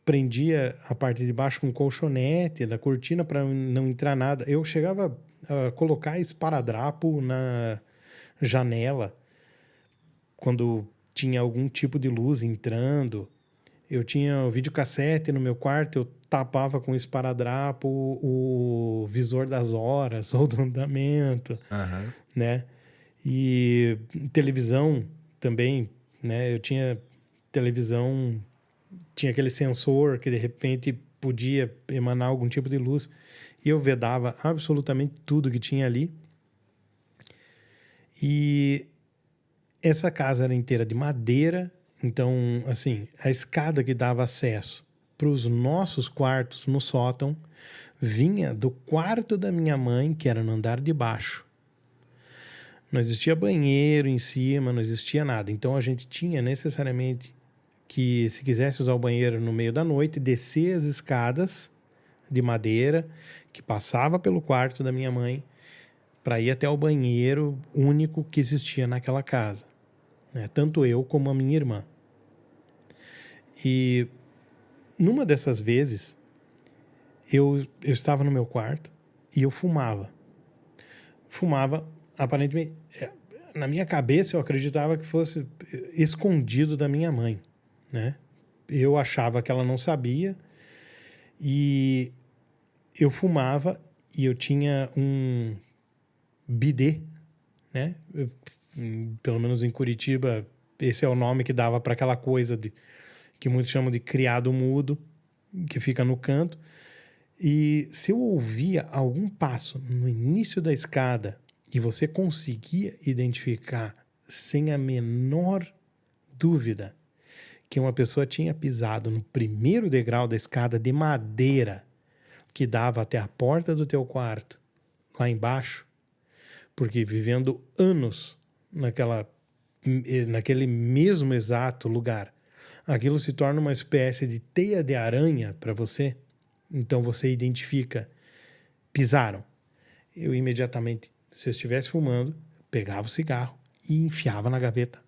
[SPEAKER 3] prendia a parte de baixo com colchonete da cortina para não entrar nada. Eu chegava a colocar esparadrapo na janela quando tinha algum tipo de luz entrando. Eu tinha o videocassete no meu quarto, eu tapava com esparadrapo o visor das horas ou do andamento, né? E televisão também, né? Eu tinha televisão, tinha aquele sensor que de repente podia emanar algum tipo de luz, e eu vedava absolutamente tudo que tinha ali. E essa casa era inteira de madeira, então, assim, a escada que dava acesso para os nossos quartos no sótão vinha do quarto da minha mãe, que era no andar de baixo. Não existia banheiro em cima, não existia nada. Então, a gente tinha necessariamente que, se quisesse usar o banheiro no meio da noite, descer as escadas de madeira que passava pelo quarto da minha mãe para ir até o banheiro único que existia naquela casa, né? Tanto eu como a minha irmã. E numa dessas vezes, eu estava no meu quarto e eu fumava. Fumava, aparentemente, na minha cabeça eu acreditava que fosse escondido da minha mãe, né? Eu achava que ela não sabia, e eu fumava e eu tinha um bidê, né? Pelo menos em Curitiba, esse é o nome que dava para aquela coisa que muitos chamam de criado mudo, que fica no canto. E se eu ouvia algum passo no início da escada e você conseguia identificar sem a menor dúvida que uma pessoa tinha pisado no primeiro degrau da escada de madeira que dava até a porta do teu quarto, lá embaixo, porque vivendo anos naquele mesmo exato lugar, aquilo se torna uma espécie de teia de aranha para você. Então você identifica, pisaram. Eu imediatamente, se eu estivesse fumando, pegava o cigarro e enfiava na gaveta,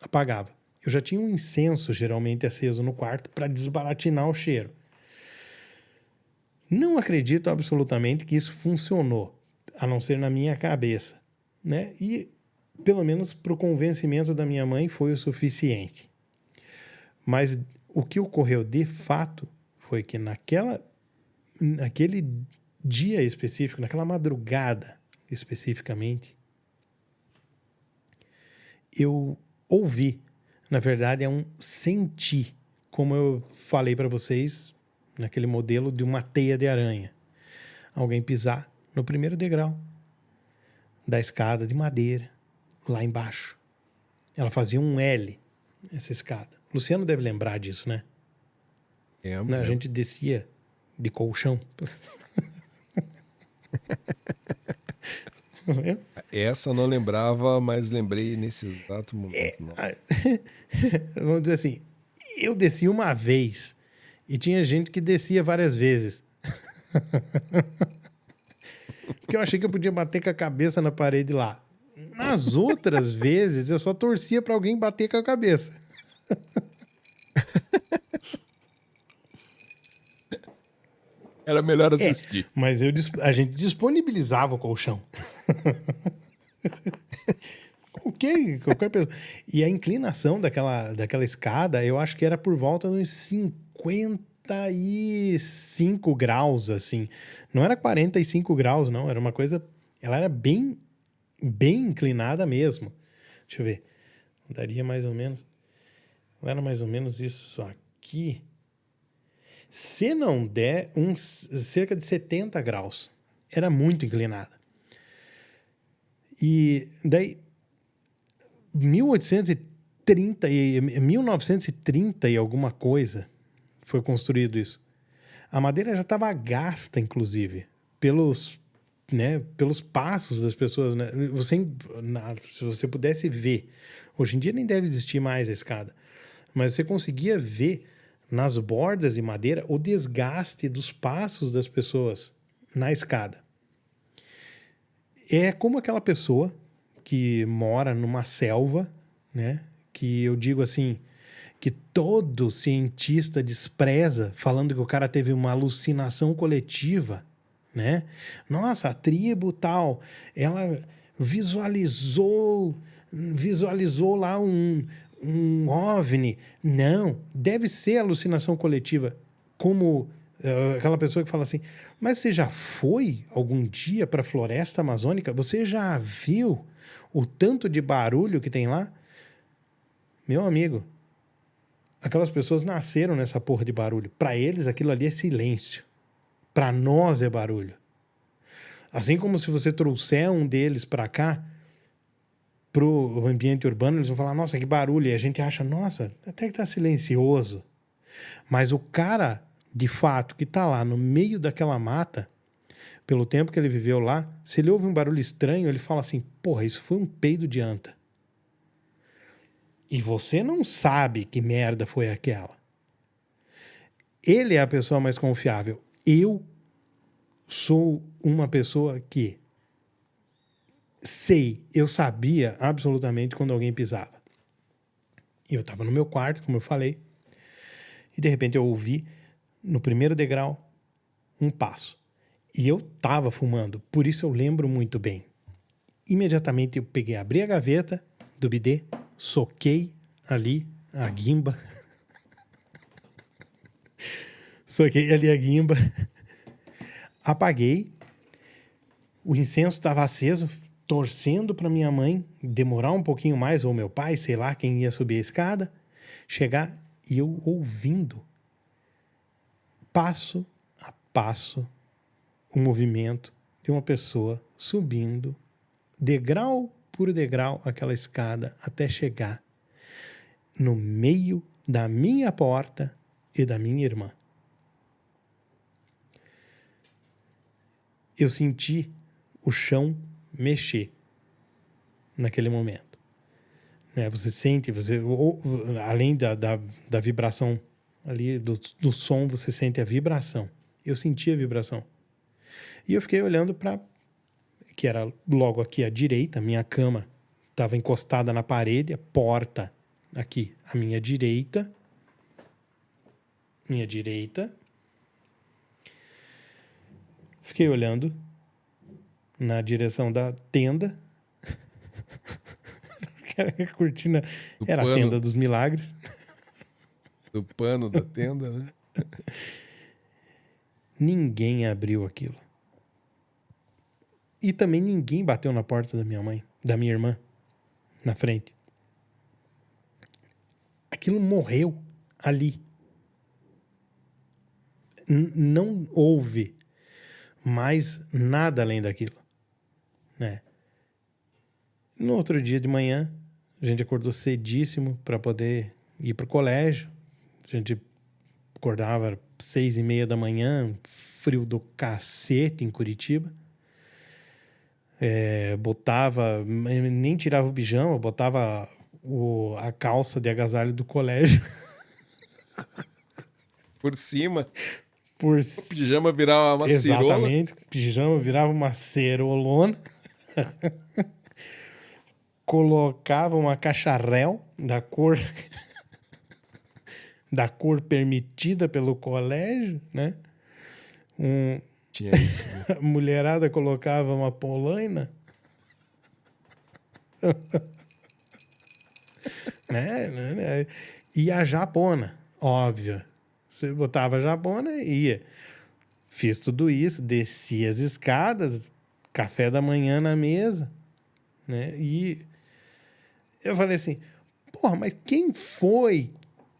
[SPEAKER 3] apagava. Eu já tinha um incenso geralmente aceso no quarto para desbaratinar o cheiro. Não acredito absolutamente que isso funcionou, a não ser na minha cabeça, né? E pelo menos para o convencimento da minha mãe foi o suficiente. Mas o que ocorreu de fato foi que naquele dia específico, naquela madrugada especificamente, eu ouvi, na verdade é um sentir, como eu falei para vocês, naquele modelo de uma teia de aranha, alguém pisar no primeiro degrau da escada de madeira, lá embaixo. Ela fazia um L, essa escada. Luciano deve lembrar disso, né? A gente descia de colchão.
[SPEAKER 2] Essa eu não lembrava, mas lembrei nesse exato momento.
[SPEAKER 3] Vamos dizer assim, eu desci uma vez e tinha gente que descia várias vezes. Porque eu achei que eu podia bater com a cabeça na parede lá. Nas outras vezes, eu só torcia para alguém bater com a cabeça.
[SPEAKER 2] Era melhor assistir.
[SPEAKER 3] Mas a gente disponibilizava o colchão. Qualquer pessoa. E a inclinação daquela escada, eu acho que era por volta de uns 55 graus, assim. Não era 45 graus, não. Era uma coisa... Ela era bem inclinada mesmo. Deixa eu ver. Daria mais ou menos... Ela era mais ou menos isso aqui. Se não der, cerca de 70 graus. Era muito inclinada. E daí... 1930 e alguma coisa foi construído isso. A madeira já estava gasta, inclusive, pelos passos das pessoas. Né? Se você pudesse ver, hoje em dia nem deve existir mais a escada, mas você conseguia ver nas bordas de madeira o desgaste dos passos das pessoas na escada. É como aquela pessoa que mora numa selva, né? Que eu digo assim, que todo cientista despreza, falando que o cara teve uma alucinação coletiva, né? Nossa, a tribo tal, ela visualizou lá um OVNI. Não, deve ser alucinação coletiva, como aquela pessoa que fala assim, mas você já foi algum dia para a floresta amazônica? Você já viu o tanto de barulho que tem lá? Meu amigo, aquelas pessoas nasceram nessa porra de barulho. Para eles, aquilo ali é silêncio. Para nós é barulho. Assim como se você trouxer um deles para cá, pro ambiente urbano, eles vão falar, nossa, que barulho. E a gente acha, nossa, até que tá silencioso. Mas o cara, de fato, que tá lá no meio daquela mata, pelo tempo que ele viveu lá, se ele ouve um barulho estranho, ele fala assim, porra, isso foi um peido de anta. E você não sabe que merda foi aquela. Ele é a pessoa mais confiável. Eu sou uma pessoa que eu sabia absolutamente quando alguém pisava. Eu estava no meu quarto, como eu falei, e de repente eu ouvi, no primeiro degrau, um passo. E eu estava fumando, por isso eu lembro muito bem. Imediatamente eu abri a gaveta do bidê, soquei ali a guimba. Soquei ali a guimba. Apaguei. O incenso estava aceso, torcendo para minha mãe demorar um pouquinho mais, ou meu pai, sei lá, quem ia subir a escada, chegar e eu ouvindo, passo a passo, o movimento de uma pessoa subindo, degrau por degrau, aquela escada, até chegar no meio da minha porta e da minha irmã. Eu senti o chão mexer naquele momento. Né? Você sente, além da vibração ali, do som, você sente a vibração. Eu senti a vibração. E eu fiquei olhando para, que era logo aqui à direita, minha cama estava encostada na parede, a porta aqui à minha direita. Fiquei olhando na direção da tenda. A cortina era a tenda dos milagres.
[SPEAKER 2] Do pano da tenda, né?
[SPEAKER 3] Ninguém abriu aquilo. E também ninguém bateu na porta da minha mãe, da minha irmã, na frente. Aquilo morreu ali. Não houve mais nada além daquilo, né? No outro dia de manhã, a gente acordou cedíssimo para poder ir para o colégio. A gente acordava 6:30 da manhã, frio do cacete em Curitiba. Botava, nem tirava o pijama, botava a calça de agasalho do colégio
[SPEAKER 2] Por cima,
[SPEAKER 3] por
[SPEAKER 2] o pijama virava uma cirola.
[SPEAKER 3] exatamente, o pijama virava uma cerolona. Colocava uma cacharel da cor permitida pelo colégio, né?
[SPEAKER 2] Tinha isso. Né?
[SPEAKER 3] A mulherada colocava uma polaina. né? E a japona, óbvio. Você botava a japona e ia. Fiz tudo isso, desci as escadas, café da manhã na mesa, né? E eu falei assim, porra, mas quem foi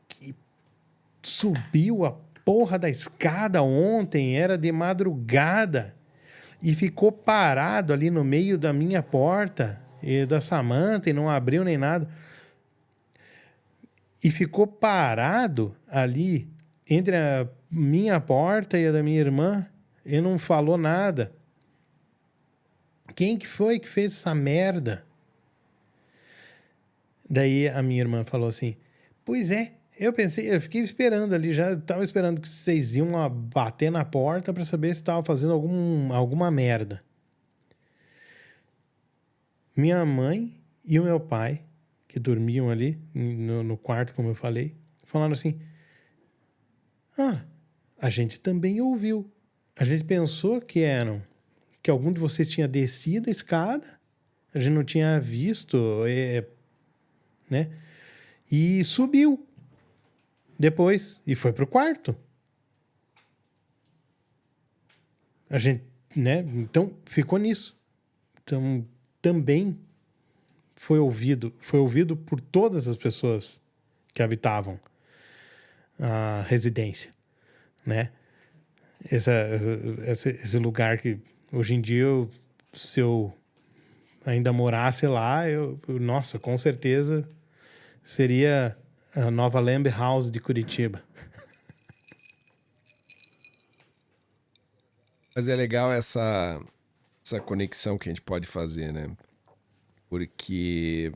[SPEAKER 3] que subiu a porra da escada ontem? Era de madrugada e ficou parado ali no meio da minha porta e da Samantha e não abriu nem nada. E ficou parado ali entre a minha porta e a da minha irmã e não falou nada. Quem que foi que fez essa merda? Daí a minha irmã falou assim, pois é, eu fiquei esperando ali, já estava esperando que vocês iam bater na porta para saber se estava fazendo alguma merda. Minha mãe e o meu pai, que dormiam ali no quarto, como eu falei, falaram assim, a gente também ouviu. A gente pensou que algum de vocês tinha descido a escada, a gente não tinha visto, né? E subiu depois e foi pro quarto. A gente, né? Então ficou nisso. Então também foi ouvido por todas as pessoas que habitavam a residência, né? Esse lugar que hoje em dia se eu ainda morasse lá, nossa, com certeza seria a nova Lamb House de Curitiba.
[SPEAKER 2] Mas é legal essa conexão que a gente pode fazer, né? Porque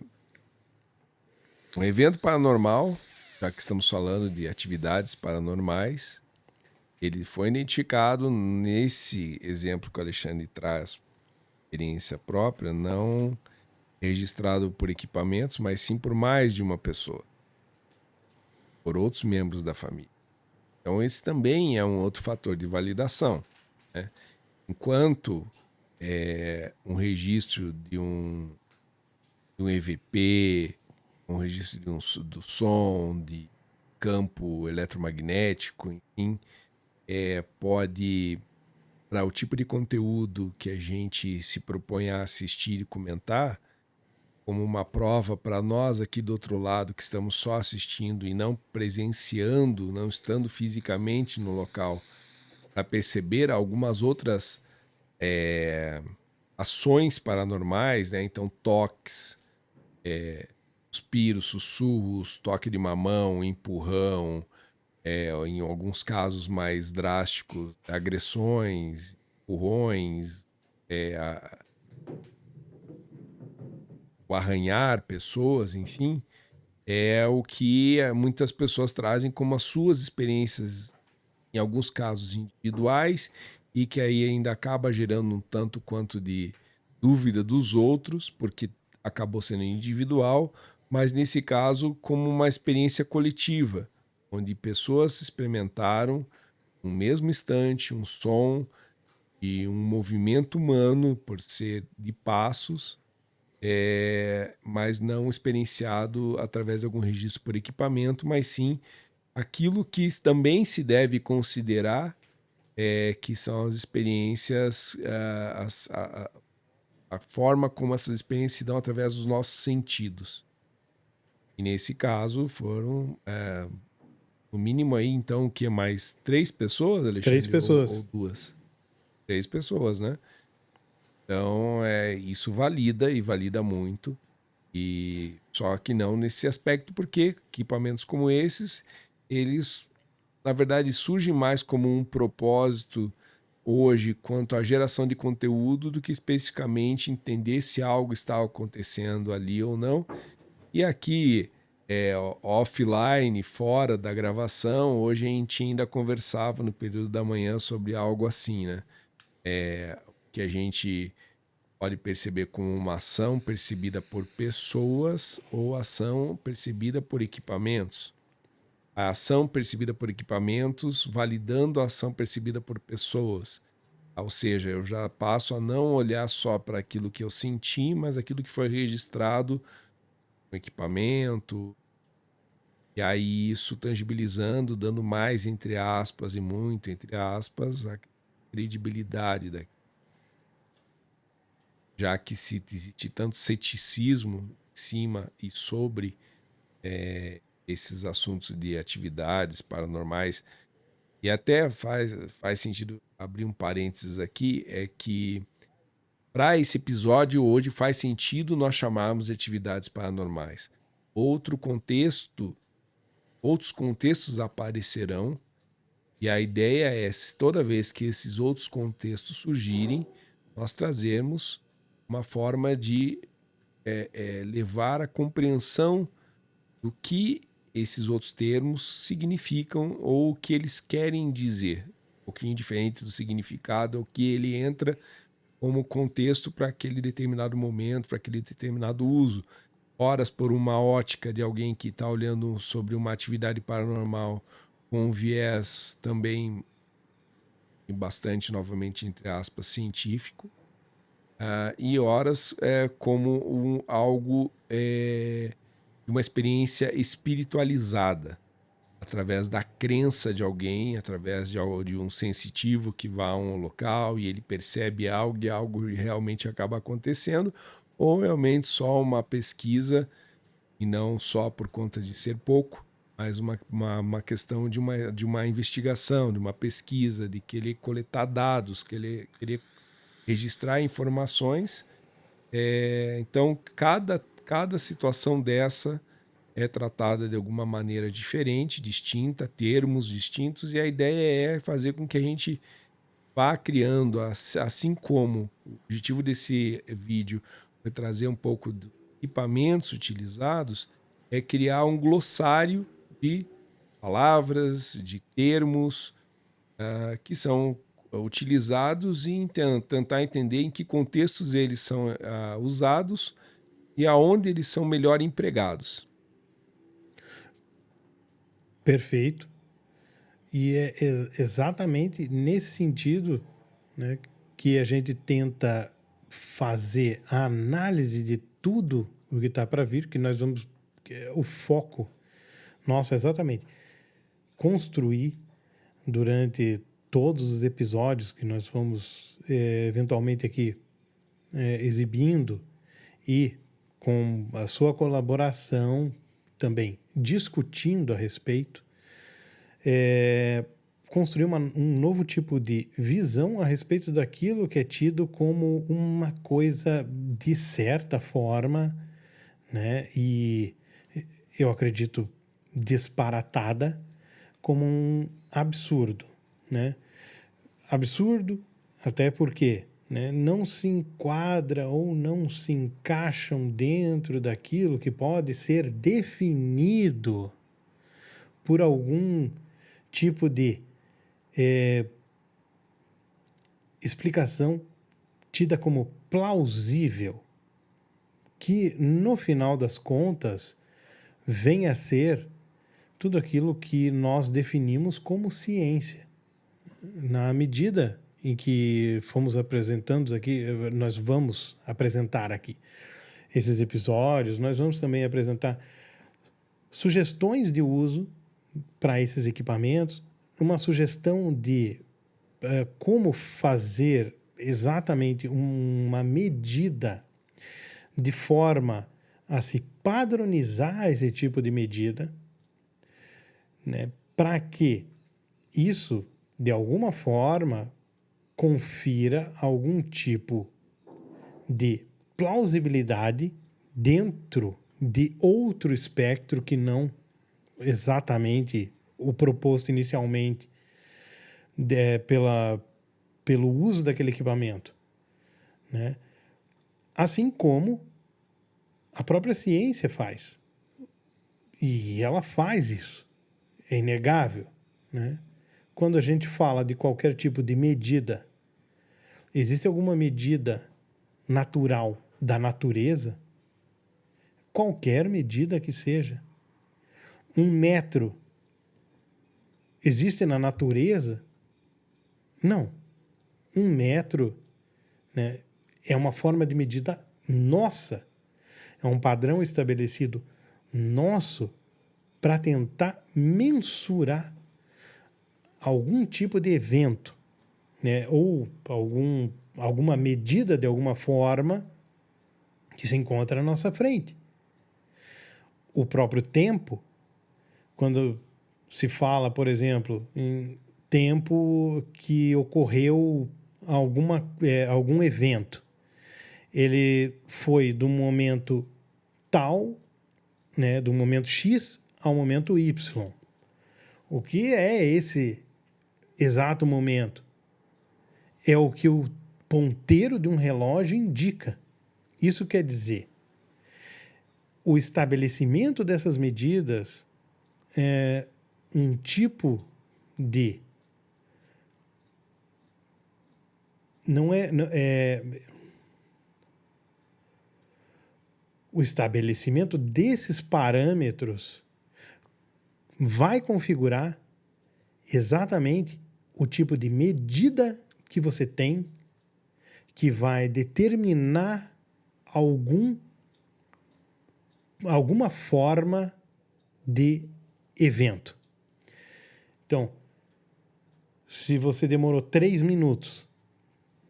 [SPEAKER 2] um evento paranormal, já que estamos falando de atividades paranormais, ele foi identificado nesse exemplo que o Alexandre traz, experiência própria, não registrado por equipamentos, mas sim por mais de uma pessoa, por outros membros da família. Então esse também é um outro fator de validação, né? Enquanto um registro de um EVP, um registro do som, de campo eletromagnético, enfim, pode, para o tipo de conteúdo que a gente se propõe a assistir e comentar, como uma prova para nós aqui do outro lado, que estamos só assistindo e não presenciando, não estando fisicamente no local, para perceber algumas outras ações paranormais, né? Então toques, suspiros, sussurros, toque de mamão, empurrão, em alguns casos mais drásticos, agressões, empurrões, o arranhar pessoas, enfim, é o que muitas pessoas trazem como as suas experiências, em alguns casos individuais, e que aí ainda acaba gerando um tanto quanto de dúvida dos outros, porque acabou sendo individual, mas nesse caso como uma experiência coletiva, onde pessoas experimentaram no mesmo instante um som e um movimento humano, por ser de passos, mas não experienciado através de algum registro por equipamento, mas sim aquilo que também se deve considerar que são as experiências, a forma como essas experiências se dão através dos nossos sentidos. E nesse caso foram, no mínimo aí, então, o que mais? 3 pessoas, Alexandre?
[SPEAKER 3] 3 pessoas.
[SPEAKER 2] Ou 2? 3 pessoas, né? Então, isso valida e valida muito. E só que não nesse aspecto, porque equipamentos como esses, eles, na verdade, surgem mais como um propósito hoje quanto à geração de conteúdo do que especificamente entender se algo está acontecendo ali ou não. E aqui, offline, fora da gravação, hoje a gente ainda conversava no período da manhã sobre algo assim, né? Que a gente pode perceber como uma ação percebida por pessoas ou ação percebida por equipamentos. A ação percebida por equipamentos validando a ação percebida por pessoas. Ou seja, eu já passo a não olhar só para aquilo que eu senti, mas aquilo que foi registrado no equipamento. E aí isso tangibilizando, dando mais, entre aspas, e muito, entre aspas, a credibilidade daquilo. Já que se existe tanto ceticismo em cima e sobre esses assuntos de atividades paranormais, e até faz sentido abrir um parênteses aqui, é que para esse episódio hoje faz sentido nós chamarmos de atividades paranormais. Outros contextos aparecerão, e a ideia é, toda vez que esses outros contextos surgirem, nós trazermos uma forma de levar a compreensão do que esses outros termos significam ou o que eles querem dizer. Um pouquinho diferente do significado, o que ele entra como contexto para aquele determinado momento, para aquele determinado uso. Horas por uma ótica de alguém que está olhando sobre uma atividade paranormal com um viés também bastante, novamente, entre aspas, científico. E horas como algo de uma experiência espiritualizada, através da crença de alguém, através de um sensitivo que vai a um local e ele percebe algo e algo realmente acaba acontecendo, ou realmente só uma pesquisa, e não só por conta de ser pouco, mas uma questão de uma investigação, de uma pesquisa, de querer coletar dados, querer registrar informações. Então, cada situação dessa é tratada de alguma maneira diferente, distinta, termos distintos, e a ideia é fazer com que a gente vá criando, assim como o objetivo desse vídeo foi trazer um pouco de equipamentos utilizados, é criar um glossário de palavras, de termos que são utilizados e tentar entender em que contextos eles são usados e aonde eles são melhor empregados.
[SPEAKER 3] Perfeito. E é exatamente nesse sentido, né, que a gente tenta fazer a análise de tudo o que está para vir, que nós vamos... O foco nosso é exatamente construir durante todos os episódios que nós vamos eventualmente aqui exibindo, e com a sua colaboração também discutindo a respeito, construir um novo tipo de visão a respeito daquilo que é tido como uma coisa de certa forma, né, e eu acredito disparatada, como um absurdo, né? Absurdo até porque, né, não se enquadra ou não se encaixam dentro daquilo que pode ser definido por algum tipo de explicação tida como plausível, que no final das contas venha a ser tudo aquilo que nós definimos como ciência. Na medida em que fomos apresentando aqui, nós vamos apresentar aqui esses episódios, nós vamos também apresentar sugestões de uso para esses equipamentos, uma sugestão de como fazer exatamente uma medida de forma a se padronizar esse tipo de medida, né, para que isso, de alguma forma, confira algum tipo de plausibilidade dentro de outro espectro que não exatamente o proposto inicialmente pelo uso daquele equipamento, né? Assim como a própria ciência faz. E ela faz isso. É inegável, né? Quando a gente fala de qualquer tipo de medida, existe alguma medida natural da natureza? Qualquer medida que seja. 1 metro existe na natureza? Não. 1 metro, né, é uma forma de medida nossa. É um padrão estabelecido nosso para tentar mensurar algum tipo de evento, né, ou alguma medida de alguma forma que se encontra à nossa frente. O próprio tempo, quando se fala, por exemplo, em tempo que ocorreu algum evento, ele foi do momento tal, né, do momento X ao momento Y. O que é esse exato momento? É o que o ponteiro de um relógio indica. Isso quer dizer, o estabelecimento dessas medidas é um tipo de... O estabelecimento desses parâmetros vai configurar exatamente o tipo de medida que você tem, que vai determinar alguma forma de evento. Então, se você demorou 3 minutos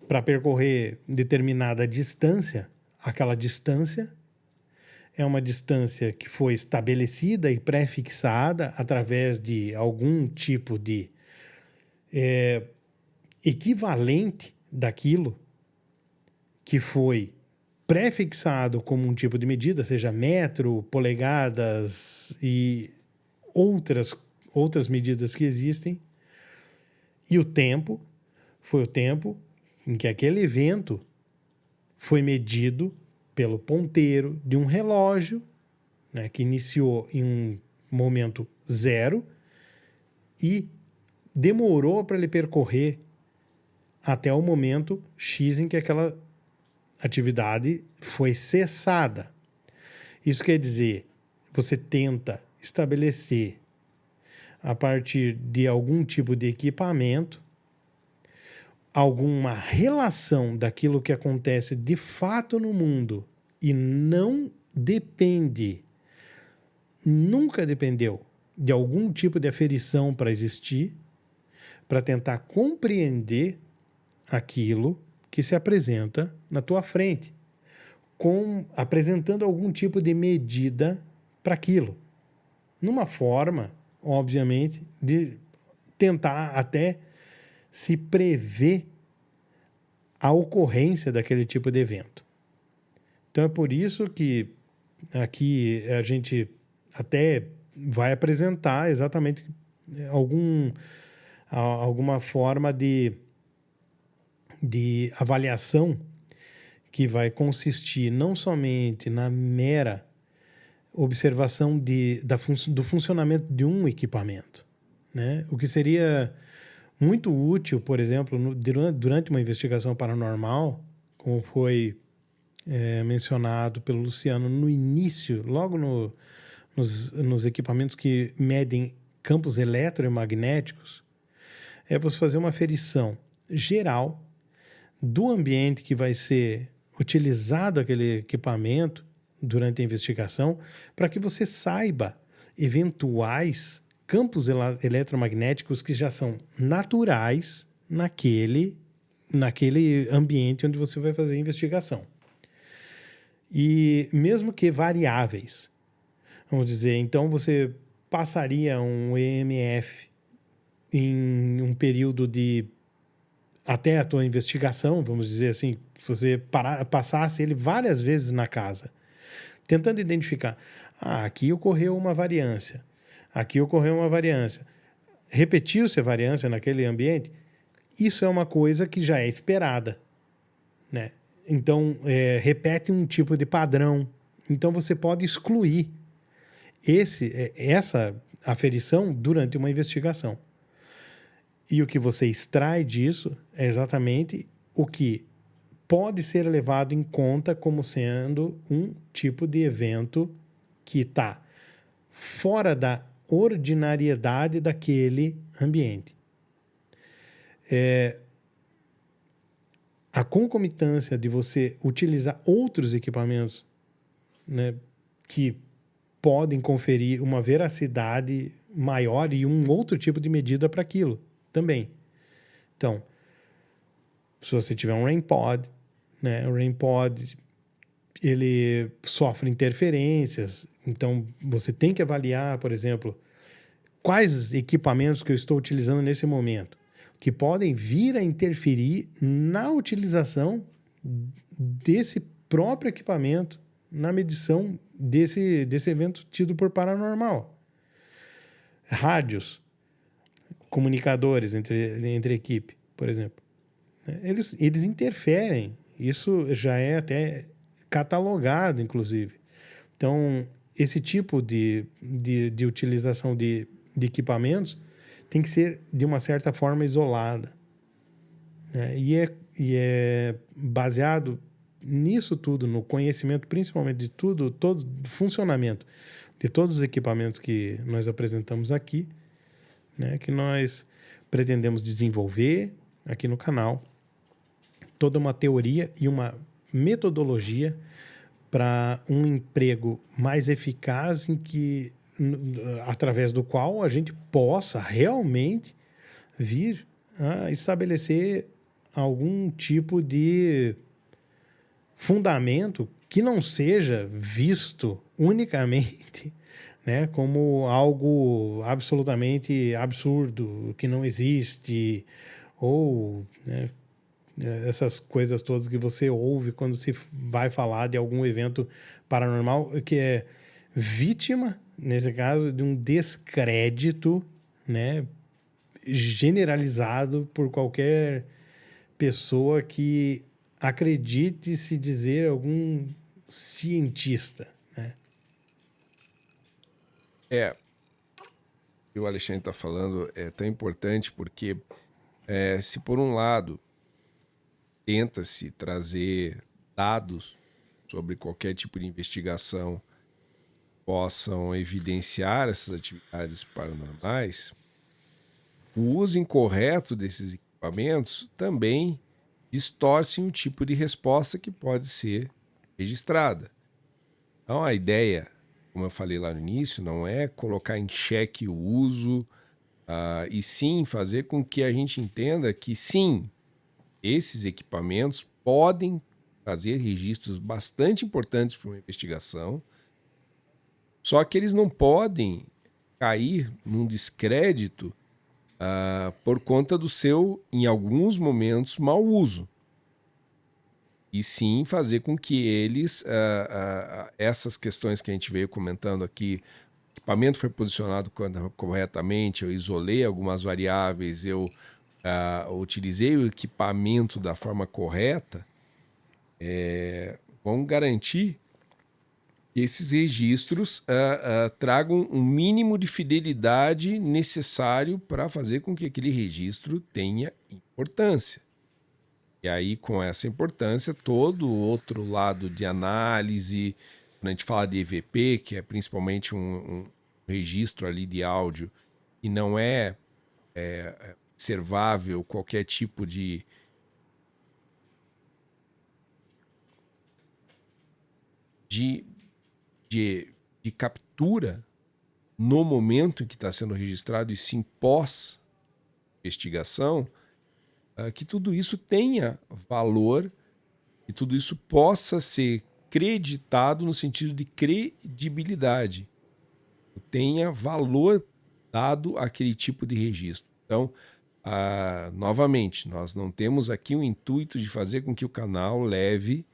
[SPEAKER 3] para percorrer determinada distância, aquela distância é uma distância que foi estabelecida e pré-fixada através de algum tipo de equivalente daquilo que foi pré-fixado como um tipo de medida, seja metro, polegadas e outras medidas que existem. E o tempo foi o tempo em que aquele evento foi medido pelo ponteiro de um relógio, né, que iniciou em um momento 0 e demorou para ele percorrer até o momento X em que aquela atividade foi cessada. Isso quer dizer, você tenta estabelecer, a partir de algum tipo de equipamento, alguma relação daquilo que acontece de fato no mundo e não depende, nunca dependeu de algum tipo de aferição para existir, para tentar compreender aquilo que se apresenta na tua frente, apresentando algum tipo de medida para aquilo, numa forma, obviamente, de tentar até se prever a ocorrência daquele tipo de evento. Então é por isso que aqui a gente até vai apresentar exatamente alguma forma de avaliação que vai consistir não somente na mera observação do funcionamento de um equipamento, né? O que seria muito útil, por exemplo, durante uma investigação paranormal, como foi mencionado pelo Luciano no início, logo nos equipamentos que medem campos eletromagnéticos, é você fazer uma aferição geral do ambiente que vai ser utilizado aquele equipamento durante a investigação, para que você saiba eventuais campos eletromagnéticos que já são naturais naquele ambiente onde você vai fazer a investigação. E mesmo que variáveis, vamos dizer, então você passaria um EMF em um período de até a tua investigação, vamos dizer assim, se você passasse ele várias vezes na casa, tentando identificar, aqui ocorreu uma variância, repetiu-se a variância naquele ambiente, isso é uma coisa que já é esperada, né? Então, repete um tipo de padrão. Então, você pode excluir essa aferição durante uma investigação. E o que você extrai disso é exatamente o que pode ser levado em conta como sendo um tipo de evento que está fora da ordinariedade daquele ambiente. A concomitância de você utilizar outros equipamentos, né, que podem conferir uma veracidade maior e um outro tipo de medida para aquilo também. Então, se você tiver um REM-pod, né, o REM-pod ele sofre interferências, então você tem que avaliar, por exemplo, quais equipamentos que eu estou utilizando nesse momento, que podem vir a interferir na utilização desse próprio equipamento, na medição desse evento tido por paranormal. Rádios, comunicadores entre equipe, por exemplo. Eles interferem. Isso já é até catalogado, inclusive. Então, esse tipo de utilização de equipamentos tem que ser, de uma certa forma, isolada. Né? E é baseado nisso tudo, no conhecimento, principalmente de todo o funcionamento de todos os equipamentos que nós apresentamos aqui, né? Que nós pretendemos desenvolver aqui no canal toda uma teoria e uma metodologia para um emprego mais eficaz através do qual a gente possa realmente vir a estabelecer algum tipo de fundamento que não seja visto unicamente, né, como algo absolutamente absurdo, que não existe, ou, né, essas coisas todas que você ouve quando se vai falar de algum evento paranormal, que é vítima, nesse caso, de um descrédito, né, generalizado por qualquer pessoa que acredite se dizer algum cientista, né?
[SPEAKER 2] O que o Alexandre está falando é tão importante porque se por um lado tenta-se trazer dados sobre qualquer tipo de investigação que possam evidenciar essas atividades paranormais, o uso incorreto desses equipamentos também distorcem o tipo de resposta que pode ser registrada. Então, a ideia, como eu falei lá no início, não é colocar em xeque o uso, e sim fazer com que a gente entenda que, sim, esses equipamentos podem trazer registros bastante importantes para uma investigação, só que eles não podem cair num descrédito por conta do seu, em alguns momentos, mau uso. E sim fazer com que eles, essas questões que a gente veio comentando aqui, o equipamento foi posicionado corretamente, eu isolei algumas variáveis, eu utilizei o equipamento da forma correta, vão garantir que esses registros tragam um mínimo de fidelidade necessário para fazer com que aquele registro tenha importância. E aí, com essa importância, todo o outro lado de análise, quando a gente fala de EVP, que é principalmente um registro ali de áudio, e não é observável qualquer tipo de captura no momento em que está sendo registrado, e sim pós-investigação, que tudo isso tenha valor, que tudo isso possa ser creditado no sentido de credibilidade, tenha valor dado àquele tipo de registro. Então, novamente, nós não temos aqui o intuito de fazer com que o canal leve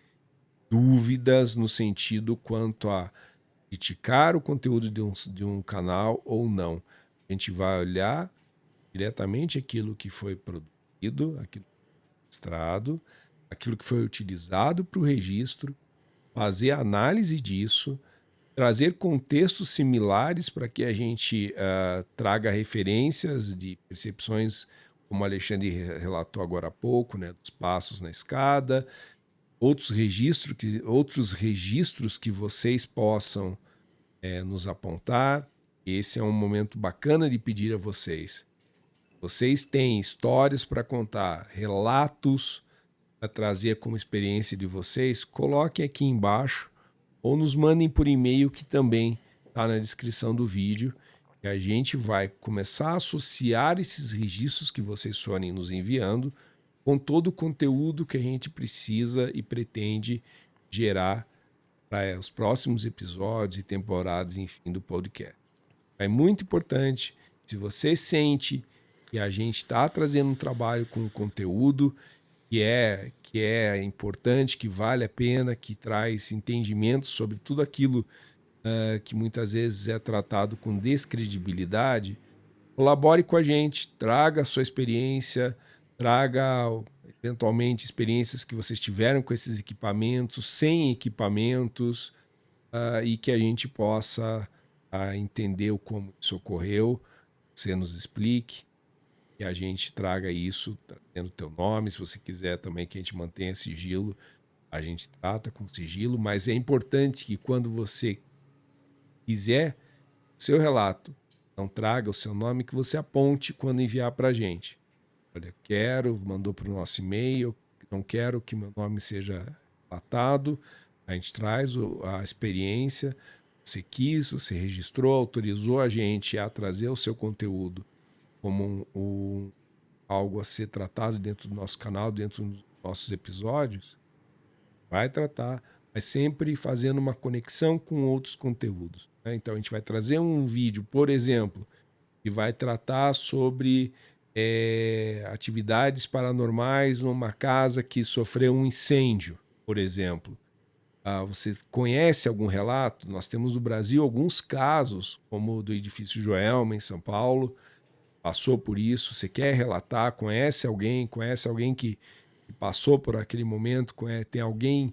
[SPEAKER 2] dúvidas no sentido quanto a criticar o conteúdo de um canal ou não. A gente vai olhar diretamente aquilo que foi produzido, aquilo que foi registrado, aquilo que foi utilizado para o registro, fazer a análise disso, trazer contextos similares para que a gente traga referências de percepções, como o Alexandre relatou agora há pouco, né, dos passos na escada, outros registros que vocês possam nos apontar. Esse é um momento bacana de pedir a vocês. Vocês têm histórias para contar, relatos para trazer como experiência de vocês, coloquem aqui embaixo ou nos mandem por e-mail, que também está na descrição do vídeo, e a gente vai começar a associar esses registros que vocês forem nos enviando com todo o conteúdo que a gente precisa e pretende gerar para os próximos episódios e temporadas, enfim, do podcast. É muito importante, se você sente que a gente está trazendo um trabalho com conteúdo que é importante, que vale a pena, que traz entendimento sobre tudo aquilo que muitas vezes é tratado com descredibilidade, colabore com a gente, traga a sua experiência, traga eventualmente experiências que vocês tiveram com esses equipamentos, sem equipamentos, e que a gente possa entender como isso ocorreu, você nos explique, que a gente traga isso, tendo teu nome, se você quiser também que a gente mantenha sigilo, a gente trata com sigilo, mas é importante que quando você quiser o seu relato, não traga o seu nome, que você aponte quando enviar para a gente. Olha, mandou para o nosso e-mail, não quero que meu nome seja relatado, a gente traz a experiência, você quis, você registrou, autorizou a gente a trazer o seu conteúdo como algo a ser tratado dentro do nosso canal, dentro dos nossos episódios, vai tratar, mas sempre fazendo uma conexão com outros conteúdos, né? Então a gente vai trazer um vídeo, por exemplo, que vai tratar sobre atividades paranormais numa casa que sofreu um incêndio, por exemplo. Você conhece algum relato? Nós temos no Brasil alguns casos, como o do edifício Joelma, em São Paulo, passou por isso, você quer relatar, conhece alguém que passou por aquele momento, tem alguém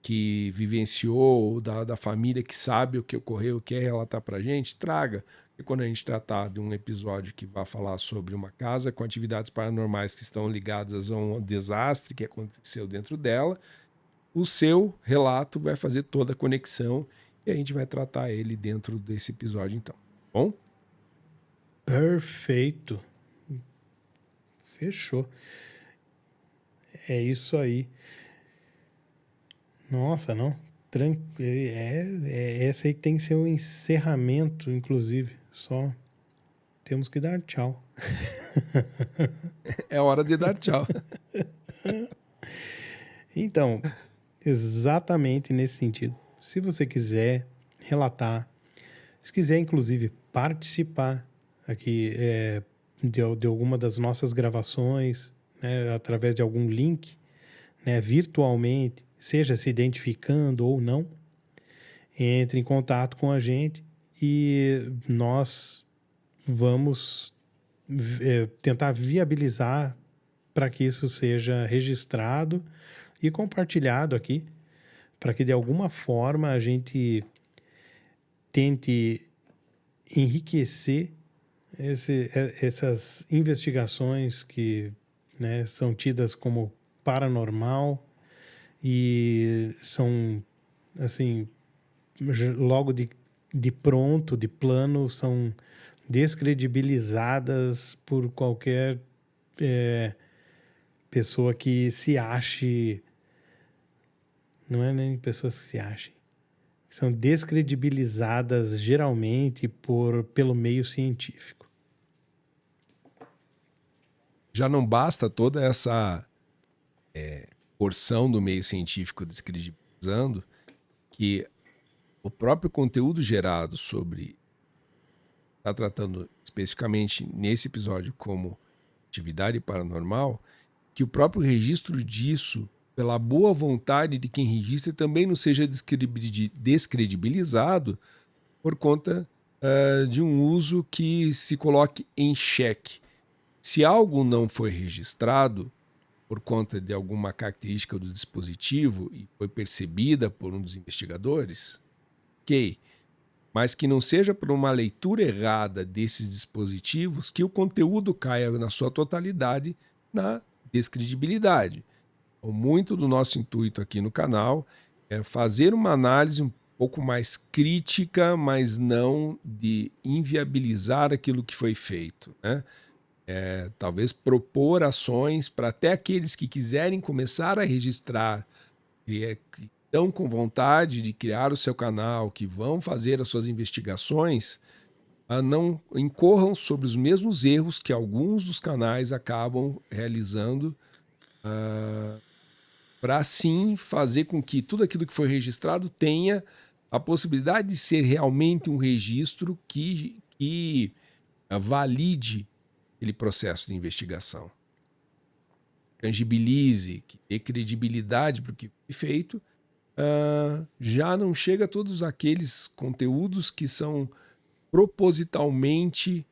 [SPEAKER 2] que vivenciou, ou da família que sabe o que ocorreu, quer relatar para a gente, traga. E quando a gente tratar de um episódio que vai falar sobre uma casa com atividades paranormais que estão ligadas a um desastre que aconteceu dentro dela, o seu relato vai fazer toda a conexão e a gente vai tratar ele dentro desse episódio então. Bom?
[SPEAKER 3] Perfeito. Fechou. É isso aí. Nossa, não. Essa aí que tem que ser o encerramento, inclusive. Só temos que dar tchau.
[SPEAKER 2] É hora de dar tchau.
[SPEAKER 3] Então, exatamente nesse sentido. Se você quiser relatar, se quiser, inclusive, participar aqui de alguma das nossas gravações, né, através de algum link, né, virtualmente, seja se identificando ou não, entre em contato com a gente e nós vamos tentar viabilizar para que isso seja registrado e compartilhado aqui, para que de alguma forma a gente tente enriquecer essas investigações que, né, são tidas como paranormal e são, assim, logo de pronto, de plano, são descredibilizadas por qualquer pessoa que se ache. Não é nem pessoas que se achem. São descredibilizadas geralmente pelo meio científico.
[SPEAKER 2] Já não basta toda essa porção do meio científico descredibilizando, que o próprio conteúdo gerado sobre, está tratando especificamente nesse episódio como atividade paranormal, que o próprio registro disso, pela boa vontade de quem registra, também não seja descredibilizado por conta de um uso que se coloque em xeque. Se algo não foi registrado por conta de alguma característica do dispositivo e foi percebida por um dos investigadores, ok. Mas que não seja por uma leitura errada desses dispositivos que o conteúdo caia na sua totalidade na descredibilidade. Então, muito do nosso intuito aqui no canal é fazer uma análise um pouco mais crítica, mas não de inviabilizar aquilo que foi feito, né? Talvez propor ações para até aqueles que quiserem começar a registrar, que estão com vontade de criar o seu canal, que vão fazer as suas investigações, não incorram sobre os mesmos erros que alguns dos canais acabam realizando, para assim fazer com que tudo aquilo que foi registrado tenha a possibilidade de ser realmente um registro que valide aquele processo de investigação, tangibilize, que dê credibilidade para o que foi feito. Já não chega a todos aqueles conteúdos que são propositalmente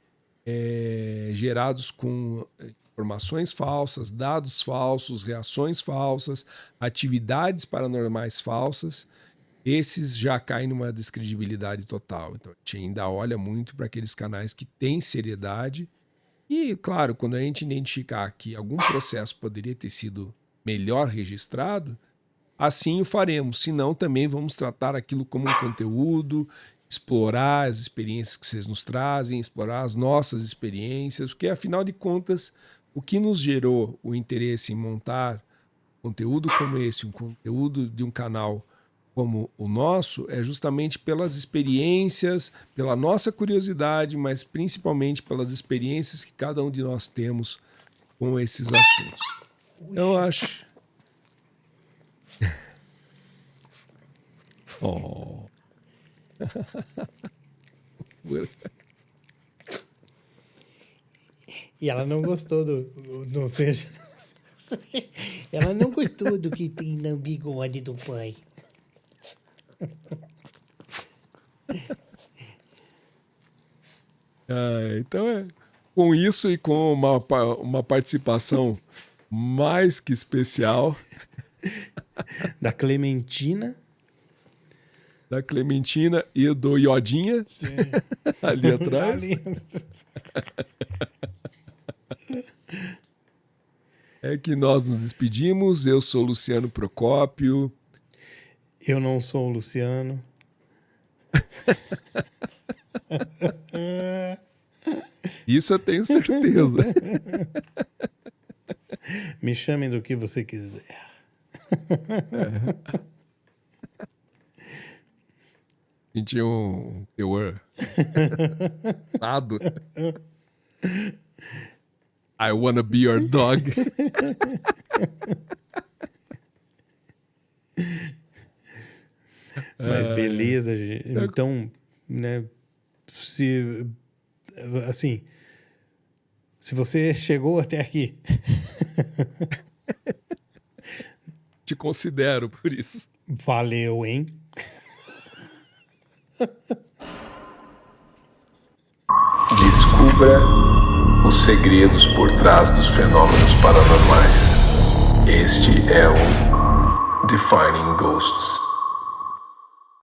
[SPEAKER 2] gerados com informações falsas, dados falsos, reações falsas, atividades paranormais falsas. Esses já caem numa descredibilidade total. Então a gente ainda olha muito para aqueles canais que têm seriedade. E, claro, quando a gente identificar que algum processo poderia ter sido melhor registrado, assim o faremos. Se não, também vamos tratar aquilo como um conteúdo, explorar as experiências que vocês nos trazem, explorar as nossas experiências, porque, afinal de contas, o que nos gerou o interesse em montar conteúdo como esse, um conteúdo de um canal como o nosso, é justamente pelas experiências, pela nossa curiosidade, mas principalmente pelas experiências que cada um de nós temos com esses assuntos. Eu acho... Oh.
[SPEAKER 3] E ela não gostou do ela não gostou do que tem no bigode do pai.
[SPEAKER 2] Então com isso e com uma participação mais que especial
[SPEAKER 3] da Clementina
[SPEAKER 2] e do Iodinha.
[SPEAKER 3] Sim.
[SPEAKER 2] Ali atrás. É que nós nos despedimos. Eu sou Luciano Procópio.
[SPEAKER 3] Eu não sou o Luciano.
[SPEAKER 2] Isso eu tenho certeza.
[SPEAKER 3] Me chamem do que você quiser.
[SPEAKER 2] A gente tinha um teor dado. I wanna be your dog.
[SPEAKER 3] Mas beleza, então, né, se você chegou até aqui,
[SPEAKER 2] te considero por isso.
[SPEAKER 3] Valeu, hein?
[SPEAKER 1] Descubra os segredos por trás dos fenômenos paranormais. Este é o Defining Ghosts.